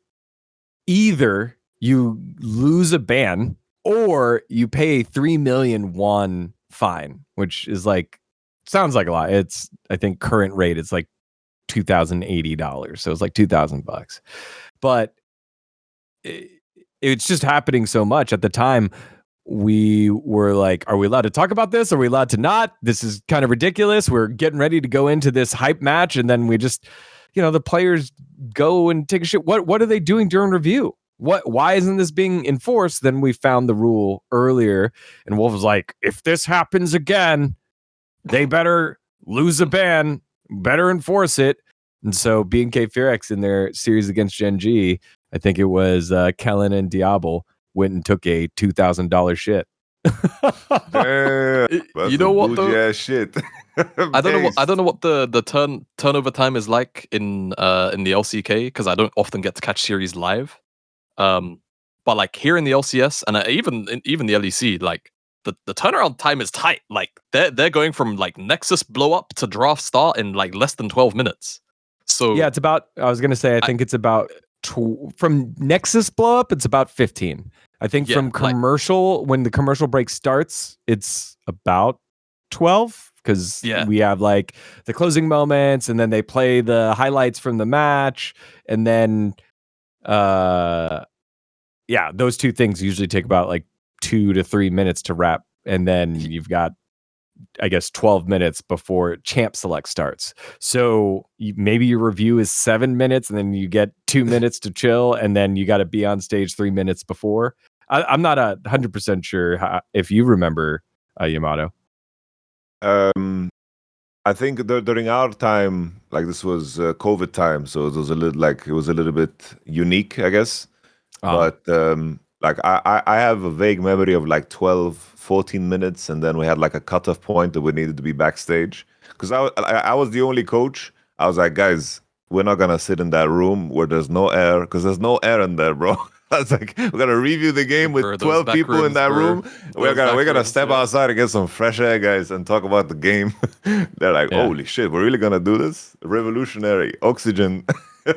either you lose a ban or you pay 3 million won fine, which is like, sounds like a lot. It's, I think current rate is like $2,080. So it's like $2,000. But it's just happening so much at the time. We were like, are we allowed to talk about this? Are we allowed to not? This is kind of ridiculous. We're getting ready to go into this hype match. And then we just, the players go and take a shit. What are they doing during review? Why isn't this being enforced? Then we found the rule earlier. And Wolf was like, if this happens again, they better lose a ban, better enforce it. And so BNK Fearx in their series against GenG, I think it was Kellen and Diablo, went and took a $2,000 shit. Damn, you know what though? Shit. I don't know what the turnover time is like in the LCK, because I don't often get to catch series live. But like here in the LCS and even the LEC, like the turnaround time is tight. Like they're going from like Nexus blow up to draft start in like less than 12 minutes. So yeah, it's about. I was gonna say I think it's about from Nexus blow up. It's about 15. I think from commercial, when the commercial break starts, it's about 12, because we have like the closing moments, and then they play the highlights from the match, and then those two things usually take about like 2 to 3 minutes to wrap, and then you've got, I guess, 12 minutes before champ select starts. So maybe your review is 7 minutes, and then you get 2 minutes to chill, and then you got to be on stage 3 minutes before. I'm not 100% sure if you remember, Yamato. I think during our time, like this was COVID time, so it was a little bit unique, I guess. But like I have a vague memory of like 12, 14 minutes, and then we had like a cutoff point that we needed to be backstage. Because I was the only coach. I was like, guys, we're not gonna sit in that room where there's no air, because there's no air in there, bro. I was like, we're gonna review the game with 12 people in that room. We're gonna step outside and get some fresh air, guys, and talk about the game. They're like, holy shit, we're really gonna do this? Revolutionary oxygen. So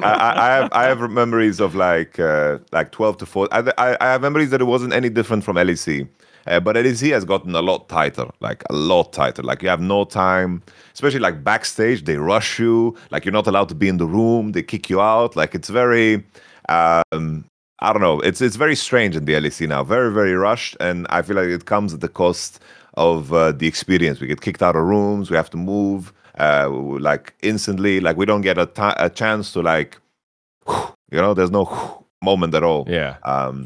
I have memories of like 12 to 14. I have memories that it wasn't any different from LEC. But LEC has gotten a lot tighter, like a lot tighter. Like you have no time, especially like backstage, they rush you. Like you're not allowed to be in the room. They kick you out. Like it's very, I don't know. It's very strange in the LEC now. Very, very rushed. And I feel like it comes at the cost of the experience. We get kicked out of rooms. We have to move like instantly. Like we don't get a chance to like, there's no moment at all. Yeah.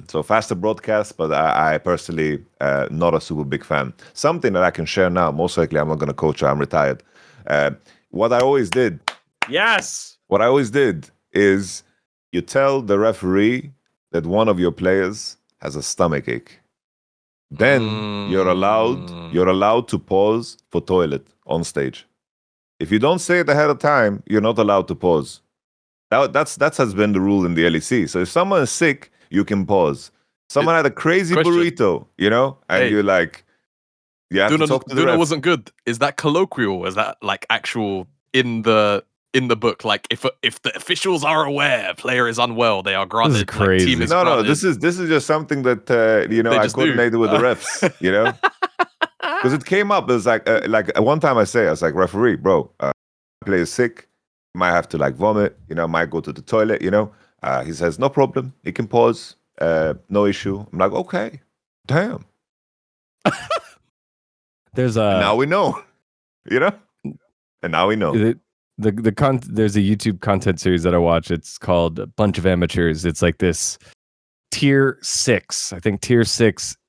So faster broadcast, but I personally not a super big fan. Something that I can share now. Most likely, I'm not going to coach. I'm retired. What I always did. Yes. What I always did is you tell the referee that one of your players has a stomachache. Then you're allowed to pause for toilet on stage. If you don't say it ahead of time, you're not allowed to pause. That has been the rule in the LEC. So if someone is sick, you can pause. Someone had a crazy Question. burrito, you know, and Hey. you're like, you have to talk to the Duna ref. wasn't good. Is that colloquial? Is that like actual in the book? Like if the officials are aware player is unwell, they are granted. Like, crazy. team is No, granted. this is just something that you know They I just do. coordinated with the refs, you know, because it came up. It was like one time I was like, referee, bro, player is sick, might have to like vomit, you know, might go to the toilet, you know. He says no problem, he can pause, no issue. I'm like, okay, damn. There's And now we know, you know, and now we know. There's a YouTube content series that I watch. It's called A Bunch of Amateurs. It's like this tier 6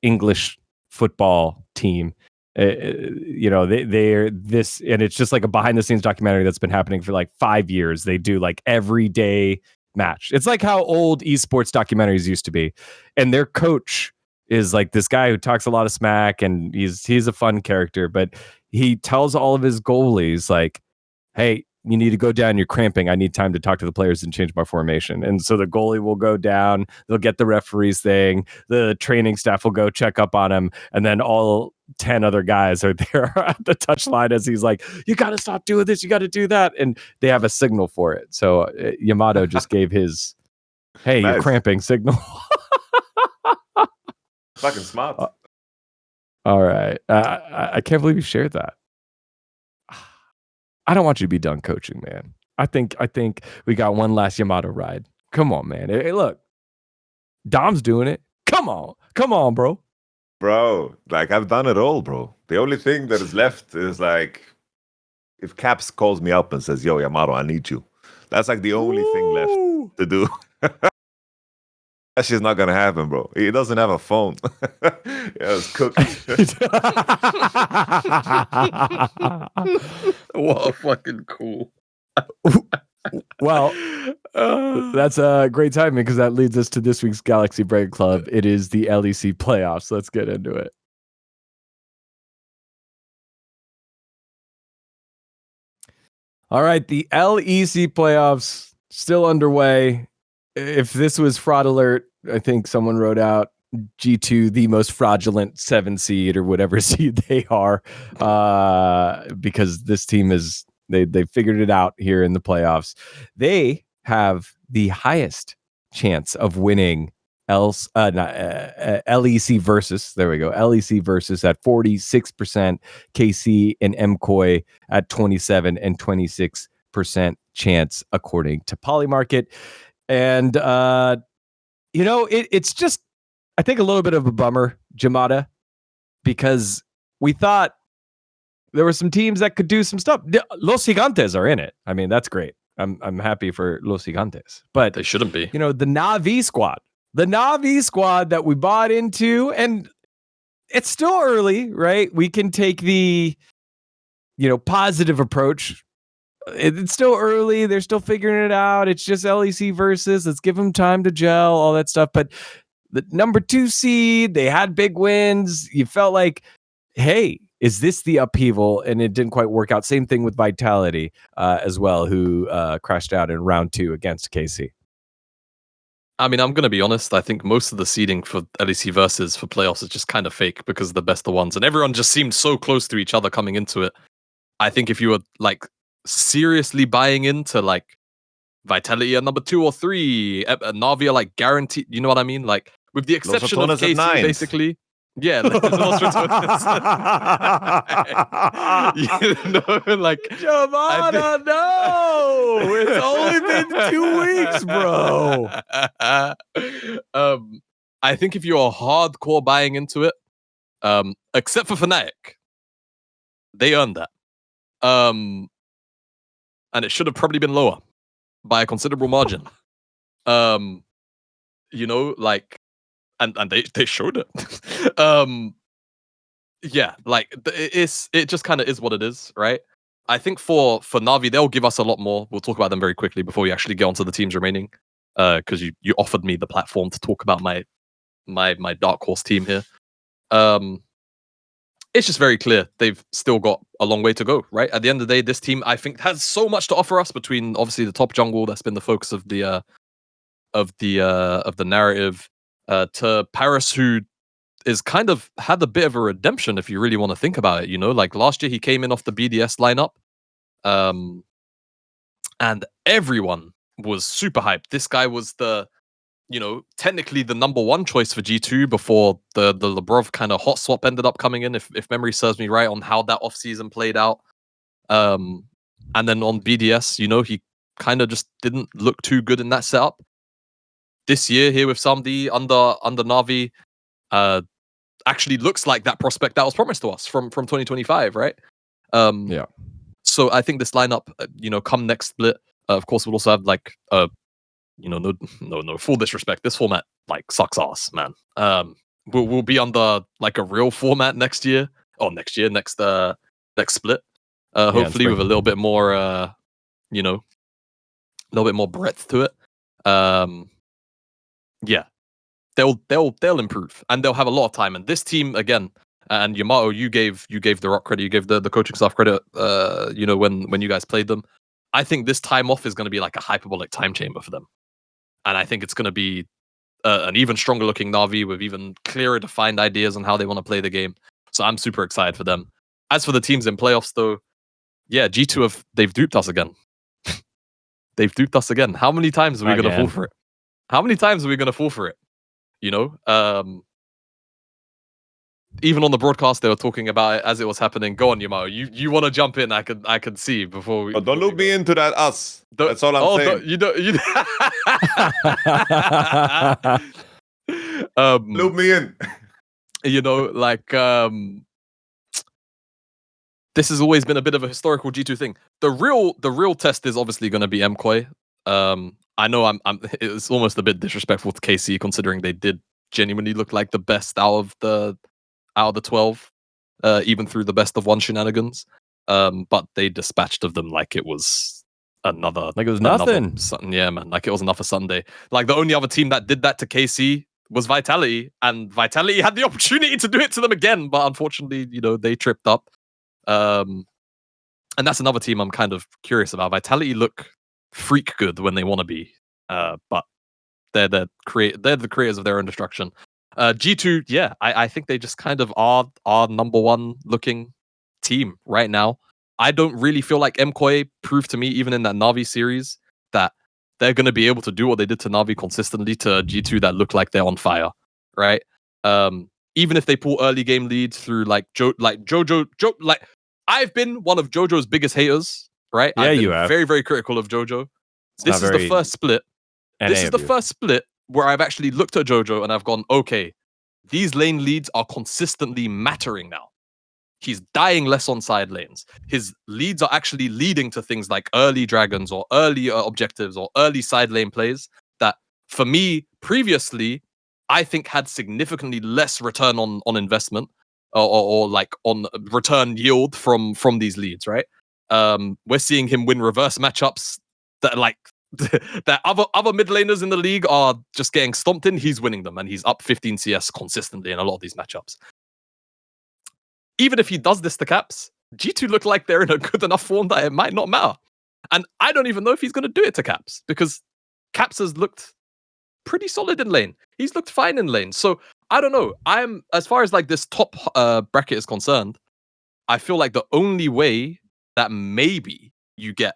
English football team. You know, they're this, and it's just like a behind the scenes documentary that's been happening for like 5 years. They do like every day match. It's like how old esports documentaries used to be. And their coach is like this guy who talks a lot of smack, and he's a fun character, but he tells all of his goalies like, hey, you need to go down, you're cramping, I need time to talk to the players and change my formation. And so the goalie will go down, they'll get the referee's thing, the training staff will go check up on him, and then all 10 other guys are there at the touchline as he's like, you got to stop doing this, you got to do that, and they have a signal for it. So Yamato just gave his, hey, Nice. you're cramping signal. Fucking smart. All right. I can't believe you shared that. I don't want you to be done coaching, man. I think we got one last Yamato ride. Come on, man. Hey, look. Dom's doing it. Come on, bro. Bro, like I've done it all, bro. The only thing that is left is like if Caps calls me up and says, yo, Yamato, I need you. That's like the only thing left to do. That shit's not gonna happen, bro. He doesn't have a phone. Yeah, it's cooked. What a fucking cool. Well, that's a great timing because that leads us to this week's Galaxy Break Club. It is the LEC Playoffs. Let's get into it. All right, the LEC Playoffs still underway. If this was fraud alert, I think someone wrote out G2 the most fraudulent 7 seed or whatever seed they are, because this team is they figured it out here in the playoffs. They have the highest chance of winning LEC versus. There we go. LEC versus at 46%, KC and MCOY at 27 and 26% chance according to Polymarket. And you know, it's just, I think, a little bit of a bummer, Jamada, because we thought there were some teams that could do some stuff. Los Gigantes are in it. I mean, that's great. I'm happy for Los Gigantes, but They shouldn't be. You know, the Na'Vi squad that we bought into, and it's still early, right? We can take the, you know, positive approach. It's still early. They're still figuring it out. It's just LEC versus. Let's give them time to gel, all that stuff. But the number 2 seed, they had big wins. You felt like, hey, is this the upheaval? And it didn't quite work out. Same thing with Vitality as well, who crashed out in round 2 against KC. I mean, I'm going to be honest. I think most of the seeding for LEC versus for playoffs is just kind of fake because the best of ones. And everyone just seemed so close to each other coming into it. I think if you were like seriously buying into like Vitality at number 2 or 3, Na'Vi are like guaranteed, you know what I mean? Like with the exception of Ratones at KC, 9. basically. Yeah, like Los Ratones. You know, like Jamada, no! It's only been 2 weeks, bro. I think if you're hardcore buying into it, except for Fnatic, they earned that. And it should have probably been lower by a considerable margin. You know, like, and they showed it. Yeah, like it just kind of is what it is, right? I think for Na'Vi, they'll give us a lot more. We'll talk about them very quickly before we actually get onto the teams remaining. Because you offered me the platform to talk about my dark horse team here. It's just very clear they've still got a long way to go, right? At the end of the day, this team, I think, has so much to offer us between obviously the top jungle that's been the focus of the narrative, to Paris, who is kind of had a bit of a redemption if you really want to think about it. You know, like last year he came in off the BDS lineup, and everyone was super hyped. This guy was technically the number one choice for G2 before the Labrov kind of hot swap ended up coming in, if memory serves me right, on how that offseason played out. And then on BDS, he kind of just didn't look too good in that setup. This year here with Samdi under Na'Vi, actually looks like that prospect that was promised to us from 2025, right? Yeah. So I think this lineup, come next split, of course, we'll also have like no full disrespect. This format like sucks ass, man. We'll be under like a real format next year. Next split. Hopefully with a little bit more, a little bit more breadth to it. Yeah, they'll improve and they'll have a lot of time. And this team again, and Yamato, you gave the rock credit, you gave the coaching staff credit. When you guys played them, I think this time off is going to be like a hyperbolic time chamber for them. And I think it's going to be an even stronger looking Na'Vi with even clearer defined ideas on how they want to play the game. So I'm super excited for them. As for the teams in playoffs, though, yeah, G2 they've duped us again. They've duped us again. How many times are we going to fall for it? How many times are we going to fall for it? Even on the broadcast, they were talking about it as it was happening. Go on, Yamato. You want to jump in? I could see before we. Don't loop me into that us. That's all I'm saying. You don't. Loop me in. This has always been a bit of a historical G2 thing. The real test is obviously going to be MKOI. I know it's almost a bit disrespectful to KC considering they did genuinely look like the best out of the 12, even through the best of one shenanigans. But they dispatched of them like it was another, like it was nothing. Yeah, man, like it was another Sunday. Like the only other team that did that to KC was Vitality, and Vitality had the opportunity to do it to them again, but unfortunately, they tripped up. And that's another team I'm kind of curious about. Vitality look freak good when they want to be, but they're the creators of their own destruction. G2, yeah, I think they just kind of are number one looking team right now. I don't really feel like MKOI proved to me, even in that Na'Vi series, that they're going to be able to do what they did to Na'Vi consistently to G2 that look like they're on fire, right? Even if they pull early game leads through Jojo, I've been one of Jojo's biggest haters, right? Yeah, I've been you have. very, very critical of Jojo. This is the first split. This is the first split where I've actually looked at Jojo and I've gone, okay, these lane leads are consistently mattering now. He's dying less on side lanes. His leads are actually leading to things like early dragons or early objectives or early side lane plays that, for me, previously, I think had significantly less return on investment or like on return yield from these leads, right? We're seeing him win reverse matchups that like that other mid laners in the league are just getting stomped in. He's winning them and he's up 15 CS consistently in a lot of these matchups. Even if he does this to Caps, G2 look like they're in a good enough form that it might not matter. And I don't even know if he's going to do it to Caps, because Caps has looked pretty solid in lane. He's looked fine in lane. So I don't know. As far as like this top bracket is concerned, I feel like the only way that maybe you get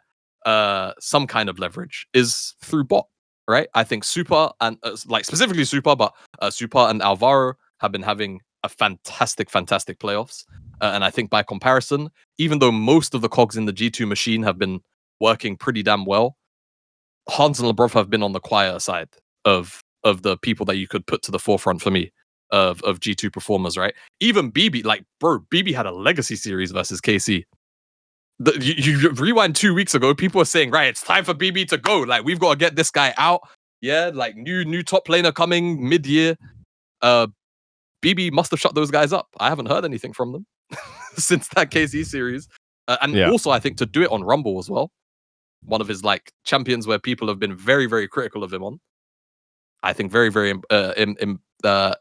some kind of leverage is through bot, right? I think Super and specifically Super, but Super and Alvaro have been having a fantastic playoffs. And I think by comparison, even though most of the cogs in the G2 machine have been working pretty damn well, Hans and Labrov have been on the quieter side of the people that you could put to the forefront for me of G2 performers, right? Even BB, BB had a legacy series versus KC. You rewind 2 weeks ago, people were saying, right, it's time for BB to go. Like, we've got to get this guy out. Yeah, like new top laner coming mid-year. BB must have shut those guys up. I haven't heard anything from them since that KC series. Also, I think to do it on Rumble as well, one of his like champions where people have been very, very critical of him on. I think very, very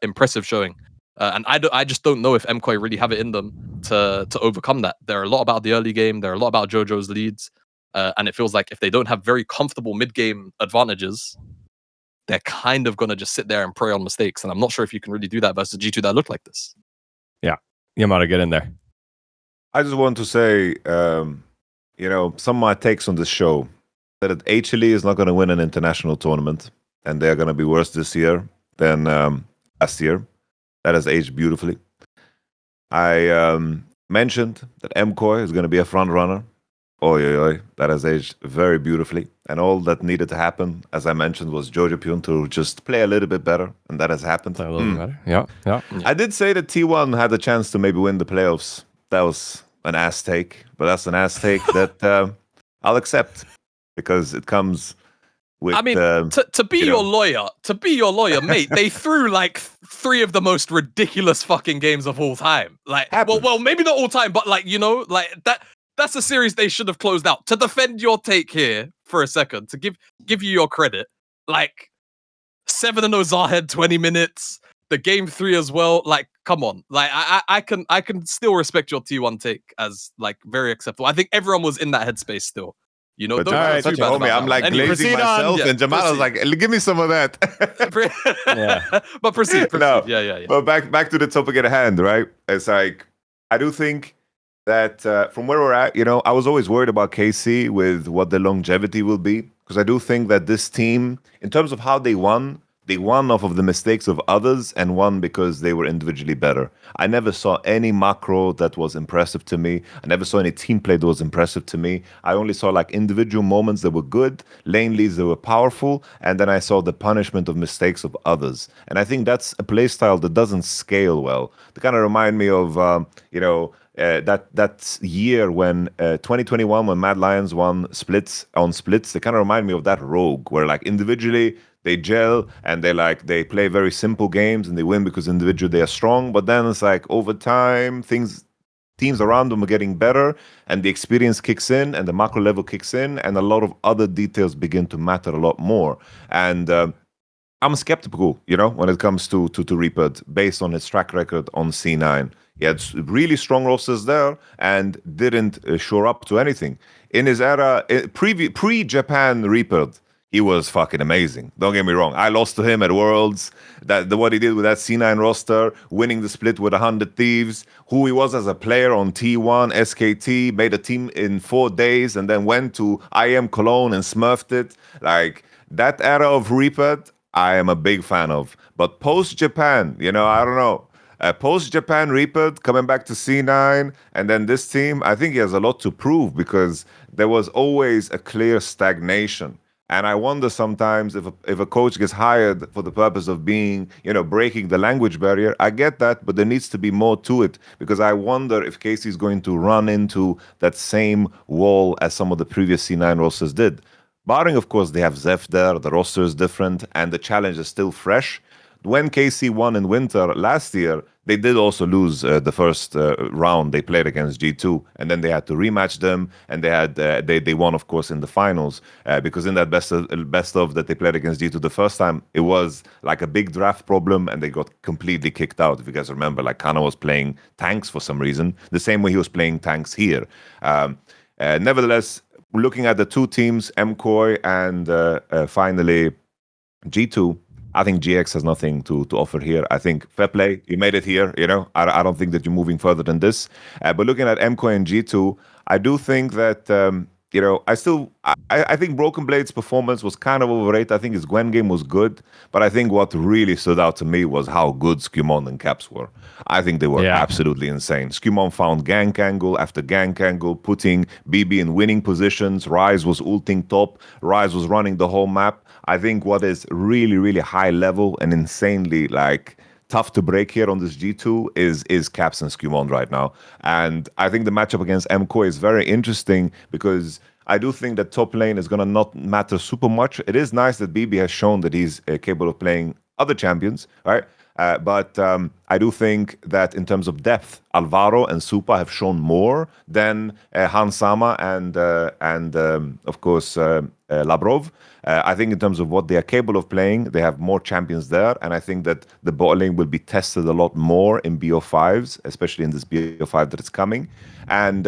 impressive showing. And I just don't know if MKOI really have it in them to overcome that. They're a lot about the early game. They're a lot about Jojo's leads. And it feels like if they don't have very comfortable mid-game advantages, they're kind of going to just sit there and prey on mistakes. And I'm not sure if you can really do that versus G2 that look like this. Yeah. Yamada, get in there. I just want to say, some of my takes on this show, that HLE is not going to win an international tournament, and they're going to be worse this year than last year. That has aged beautifully. I mentioned that MCoy is going to be a front runner. That has aged very beautifully. And all that needed to happen, as I mentioned, was Jojo Pyun to just play a little bit better, and that has happened. Play a little bit better. Yeah. I did say that T1 had a chance to maybe win the playoffs. That was an ass take, but that's an ass take that I'll accept because it comes with. I mean, to be your lawyer, mate, they threw like 3 of the most ridiculous fucking games of all time. Like, well, maybe not all time, but like that. That's a series they should have closed out. To defend your take here for a second, to give you your credit, like 7-0 Zarhead 20 minutes, the game 3 as well. Like, come on, like I can still respect your T1 take as like very acceptable. I think everyone was in that headspace still. But such a homie, I'm like glazing myself, and Jamada's like, give me some of that. But proceed. No. Yeah. But back to the topic at hand, right? It's like, I do think that from where we're at, I was always worried about KC with what the longevity will be, because I do think that this team, in terms of how they won off of the mistakes of others and won because they were individually better. I never saw any macro that was impressive to me. I never saw any team play that was impressive to me. I only saw like individual moments that were good, lane leads that were powerful, and then I saw the punishment of mistakes of others. And I think that's a play style that doesn't scale well. They kind of remind me of, that year when 2021 when Mad Lions won splits, they kind of remind me of that Rogue, where like individually they gel and they play very simple games and they win because individually they are strong, but then it's like over time teams around them are getting better and the experience kicks in and the macro level kicks in and a lot of other details begin to matter a lot more. And I'm skeptical, when it comes to Reaper based on his track record on C9. He had really strong rosters there and didn't shore up to anything. In his era, pre-Japan Reaper, he was fucking amazing. Don't get me wrong. I lost to him at Worlds. What he did with that C9 roster, winning the split with 100 Thieves, who he was as a player on T1, SKT, made a team in 4 days, and then went to IM Cologne and smurfed it. Like, that era of Reaper, I am a big fan of. But post-Japan, I don't know. Post-Japan Reaper, coming back to C9, and then this team, I think he has a lot to prove because there was always a clear stagnation. And I wonder sometimes if a coach gets hired for the purpose of being, breaking the language barrier. I get that, but there needs to be more to it because I wonder if KC is going to run into that same wall as some of the previous C9 rosters did. Barring, of course, they have Zeph there, the roster is different, and the challenge is still fresh. When KC won in winter last year, they did also lose the first round they played against G2, and then they had to rematch them, and they won, of course, in the finals because in that best of that they played against G2 the first time, it was like a big draft problem, and they got completely kicked out. If you guys remember, like Kana was playing tanks for some reason, the same way he was playing tanks here. Nevertheless, looking at the two teams, MCoy and finally G2. I think GX has nothing to offer here. I think fair play. You made it here, I don't think that you're moving further than this. But looking at MCoy and G2, I do think that, I think Broken Blade's performance was kind of overrated. I think his Gwen game was good. But I think what really stood out to me was how good Skewmon and Caps were. I think they were absolutely insane. Skewmon found gank angle after gank angle, putting BB in winning positions. Ryze was ulting top. Ryze was running the whole map. I think what is really, really high level and insanely tough to break here on this G2 is Caps and Skewmon right now. And I think the matchup against MCoy is very interesting because I do think that top lane is going to not matter super much. It is nice that BB has shown that he's capable of playing other champions, right? But I do think that in terms of depth, Alvaro and Supa have shown more than Hansama and of course Labrov. I think in terms of what they are capable of playing, they have more champions there, and I think that the bot lane will be tested a lot more in BO5s, especially in this BO5 that is coming. And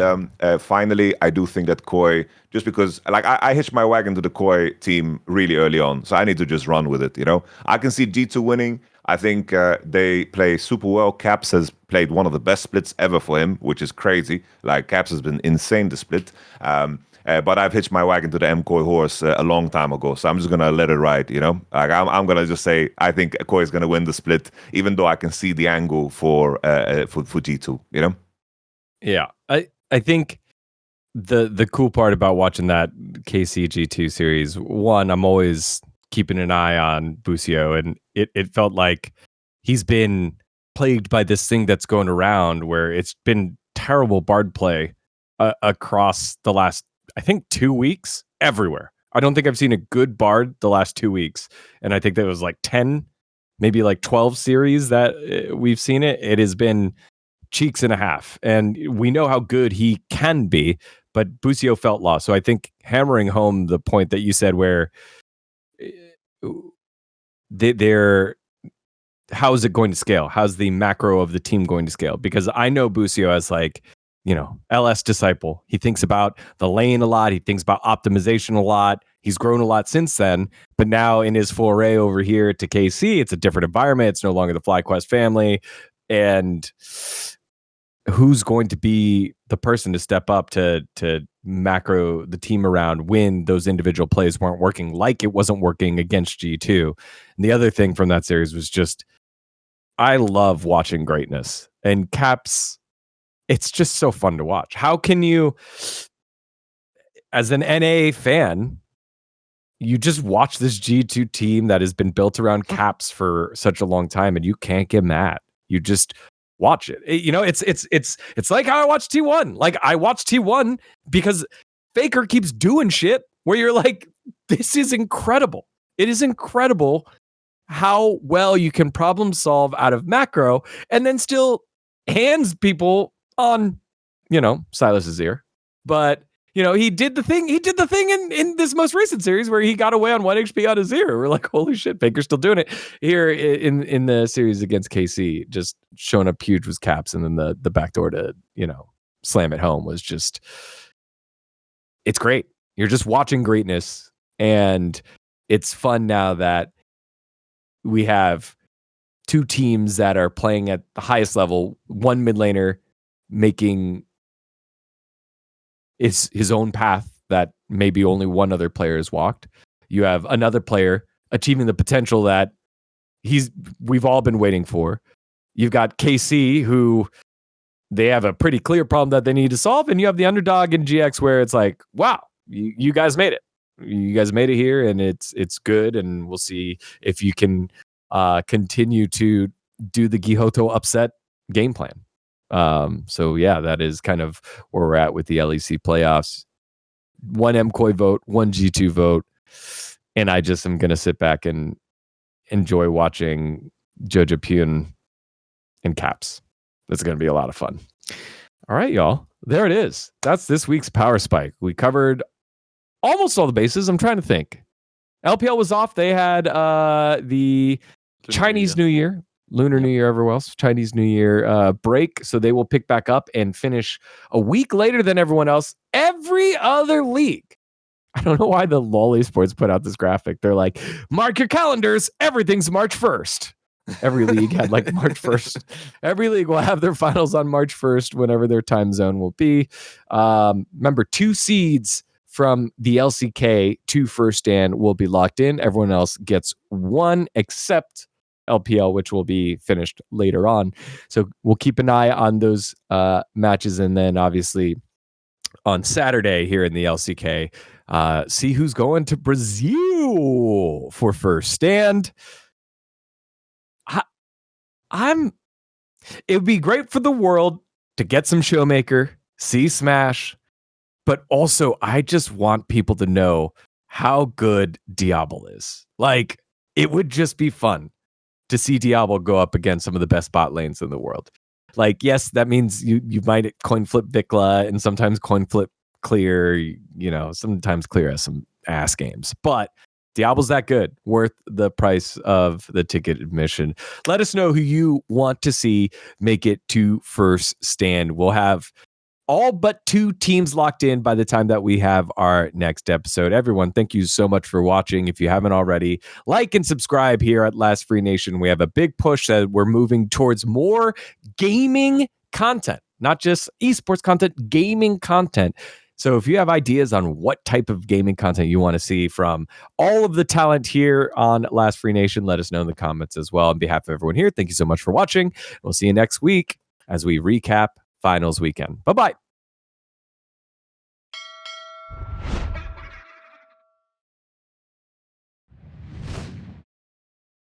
finally, I do think that Koi, just because like I hitched my wagon to the Koi team really early on, so I need to just run with it. I can see G2 winning. I think they play super well. Caps has played one of the best splits ever for him, which is crazy. Like Caps has been insane to split. But I've hitched my wagon to the MCoy horse a long time ago, so I'm just gonna let it ride. Like I'm gonna just say I think Koi is gonna win the split, even though I can see the angle for G2. Yeah, I think the cool part about watching that KC G2 series, one, I'm always keeping an eye on Busio, and it felt like he's been plagued by this thing that's going around where it's been terrible Bard play across the last, I think, 2 weeks everywhere. I don't think I've seen a good Bard the last 2 weeks, and I think that was like 10, maybe like 12 series that we've seen it. It has been cheeks and a half, and we know how good he can be, but Busio felt lost. So I think hammering home the point that you said where they're how is it going to scale? How's the macro of the team going to scale? Because I know Busio as like, LS disciple. He thinks about the lane a lot. He thinks about optimization a lot. He's grown a lot since then. But now in his foray over here to KC, it's a different environment. It's no longer the FlyQuest family. And who's going to be the person to step up to macro the team around when those individual plays weren't working, like it wasn't working against G2? And the other thing from that series was just, I love watching greatness. And Caps, it's just so fun to watch. How can you, as an NA fan, you just watch this G2 team that has been built around Caps for such a long time, and you can't get mad. You just watch it. It's like how I watch T1. Like I watch T1 because Faker keeps doing shit where you're like, this is incredible. It is incredible how well you can problem solve out of macro and then still hands people on, Silas's ear. But he did the thing in this most recent series where he got away on 1 HP on his ear. We're like, holy shit, Faker's still doing it. Here in the series against KC, just showing up huge with Caps, and then the backdoor to, slam it home was just, it's great. You're just watching greatness, and it's fun now that we have two teams that are playing at the highest level, one mid laner making it's his own path that maybe only one other player has walked. You have another player achieving the potential that we've all been waiting for. You've got KC, who they have a pretty clear problem that they need to solve, and you have the underdog in GX where it's like, wow, you guys made it. You guys made it here, and it's good, and we'll see if you can continue to do the Gihoto upset game plan. So yeah, that is kind of where we're at with the LEC playoffs. One MCoy vote, one G2 vote, and I just am going to sit back and enjoy watching Jojo Pune and Caps. That's going to be a lot of fun. All right, y'all. There it is. That's this week's Power Spike. We covered almost all the bases. I'm trying to think. LPL was off. They had the Chinese New Year. Lunar New Year everywhere else, Chinese New Year break. So they will pick back up and finish a week later than everyone else. Every other league. I don't know why the LoL Esports put out this graphic. They're like, mark your calendars. Everything's March 1st. Every league had like March 1st. Every league will have their finals on March 1st, whenever their time zone will be. Remember, 2 seeds from the LCK to first stand will be locked in. Everyone else gets 1 except LPL, which will be finished later on. So we'll keep an eye on those matches. And then obviously on Saturday here in the LCK, see who's going to Brazil for first stand. It would be great for the world to get some Showmaker, see Smash, but also I just want people to know how good Diablo is. Like, it would just be fun to see Diablo go up against some of the best bot lanes in the world. Like, yes, that means you might coin flip Vikla and sometimes coin flip Clear. Sometimes Clear has ass games. But Diablo's that good, worth the price of the ticket admission. Let us know who you want to see make it to first stand. We'll have all but 2 teams locked in by the time that we have our next episode. Everyone, thank you so much for watching. If you haven't already, like and subscribe here at Last Free Nation. We have a big push that we're moving towards more gaming content, not just esports content, gaming content. So if you have ideas on what type of gaming content you want to see from all of the talent here on Last Free Nation, let us know in the comments as well. On behalf of everyone here, thank you so much for watching. We'll see you next week as we recap finals weekend. Bye-bye.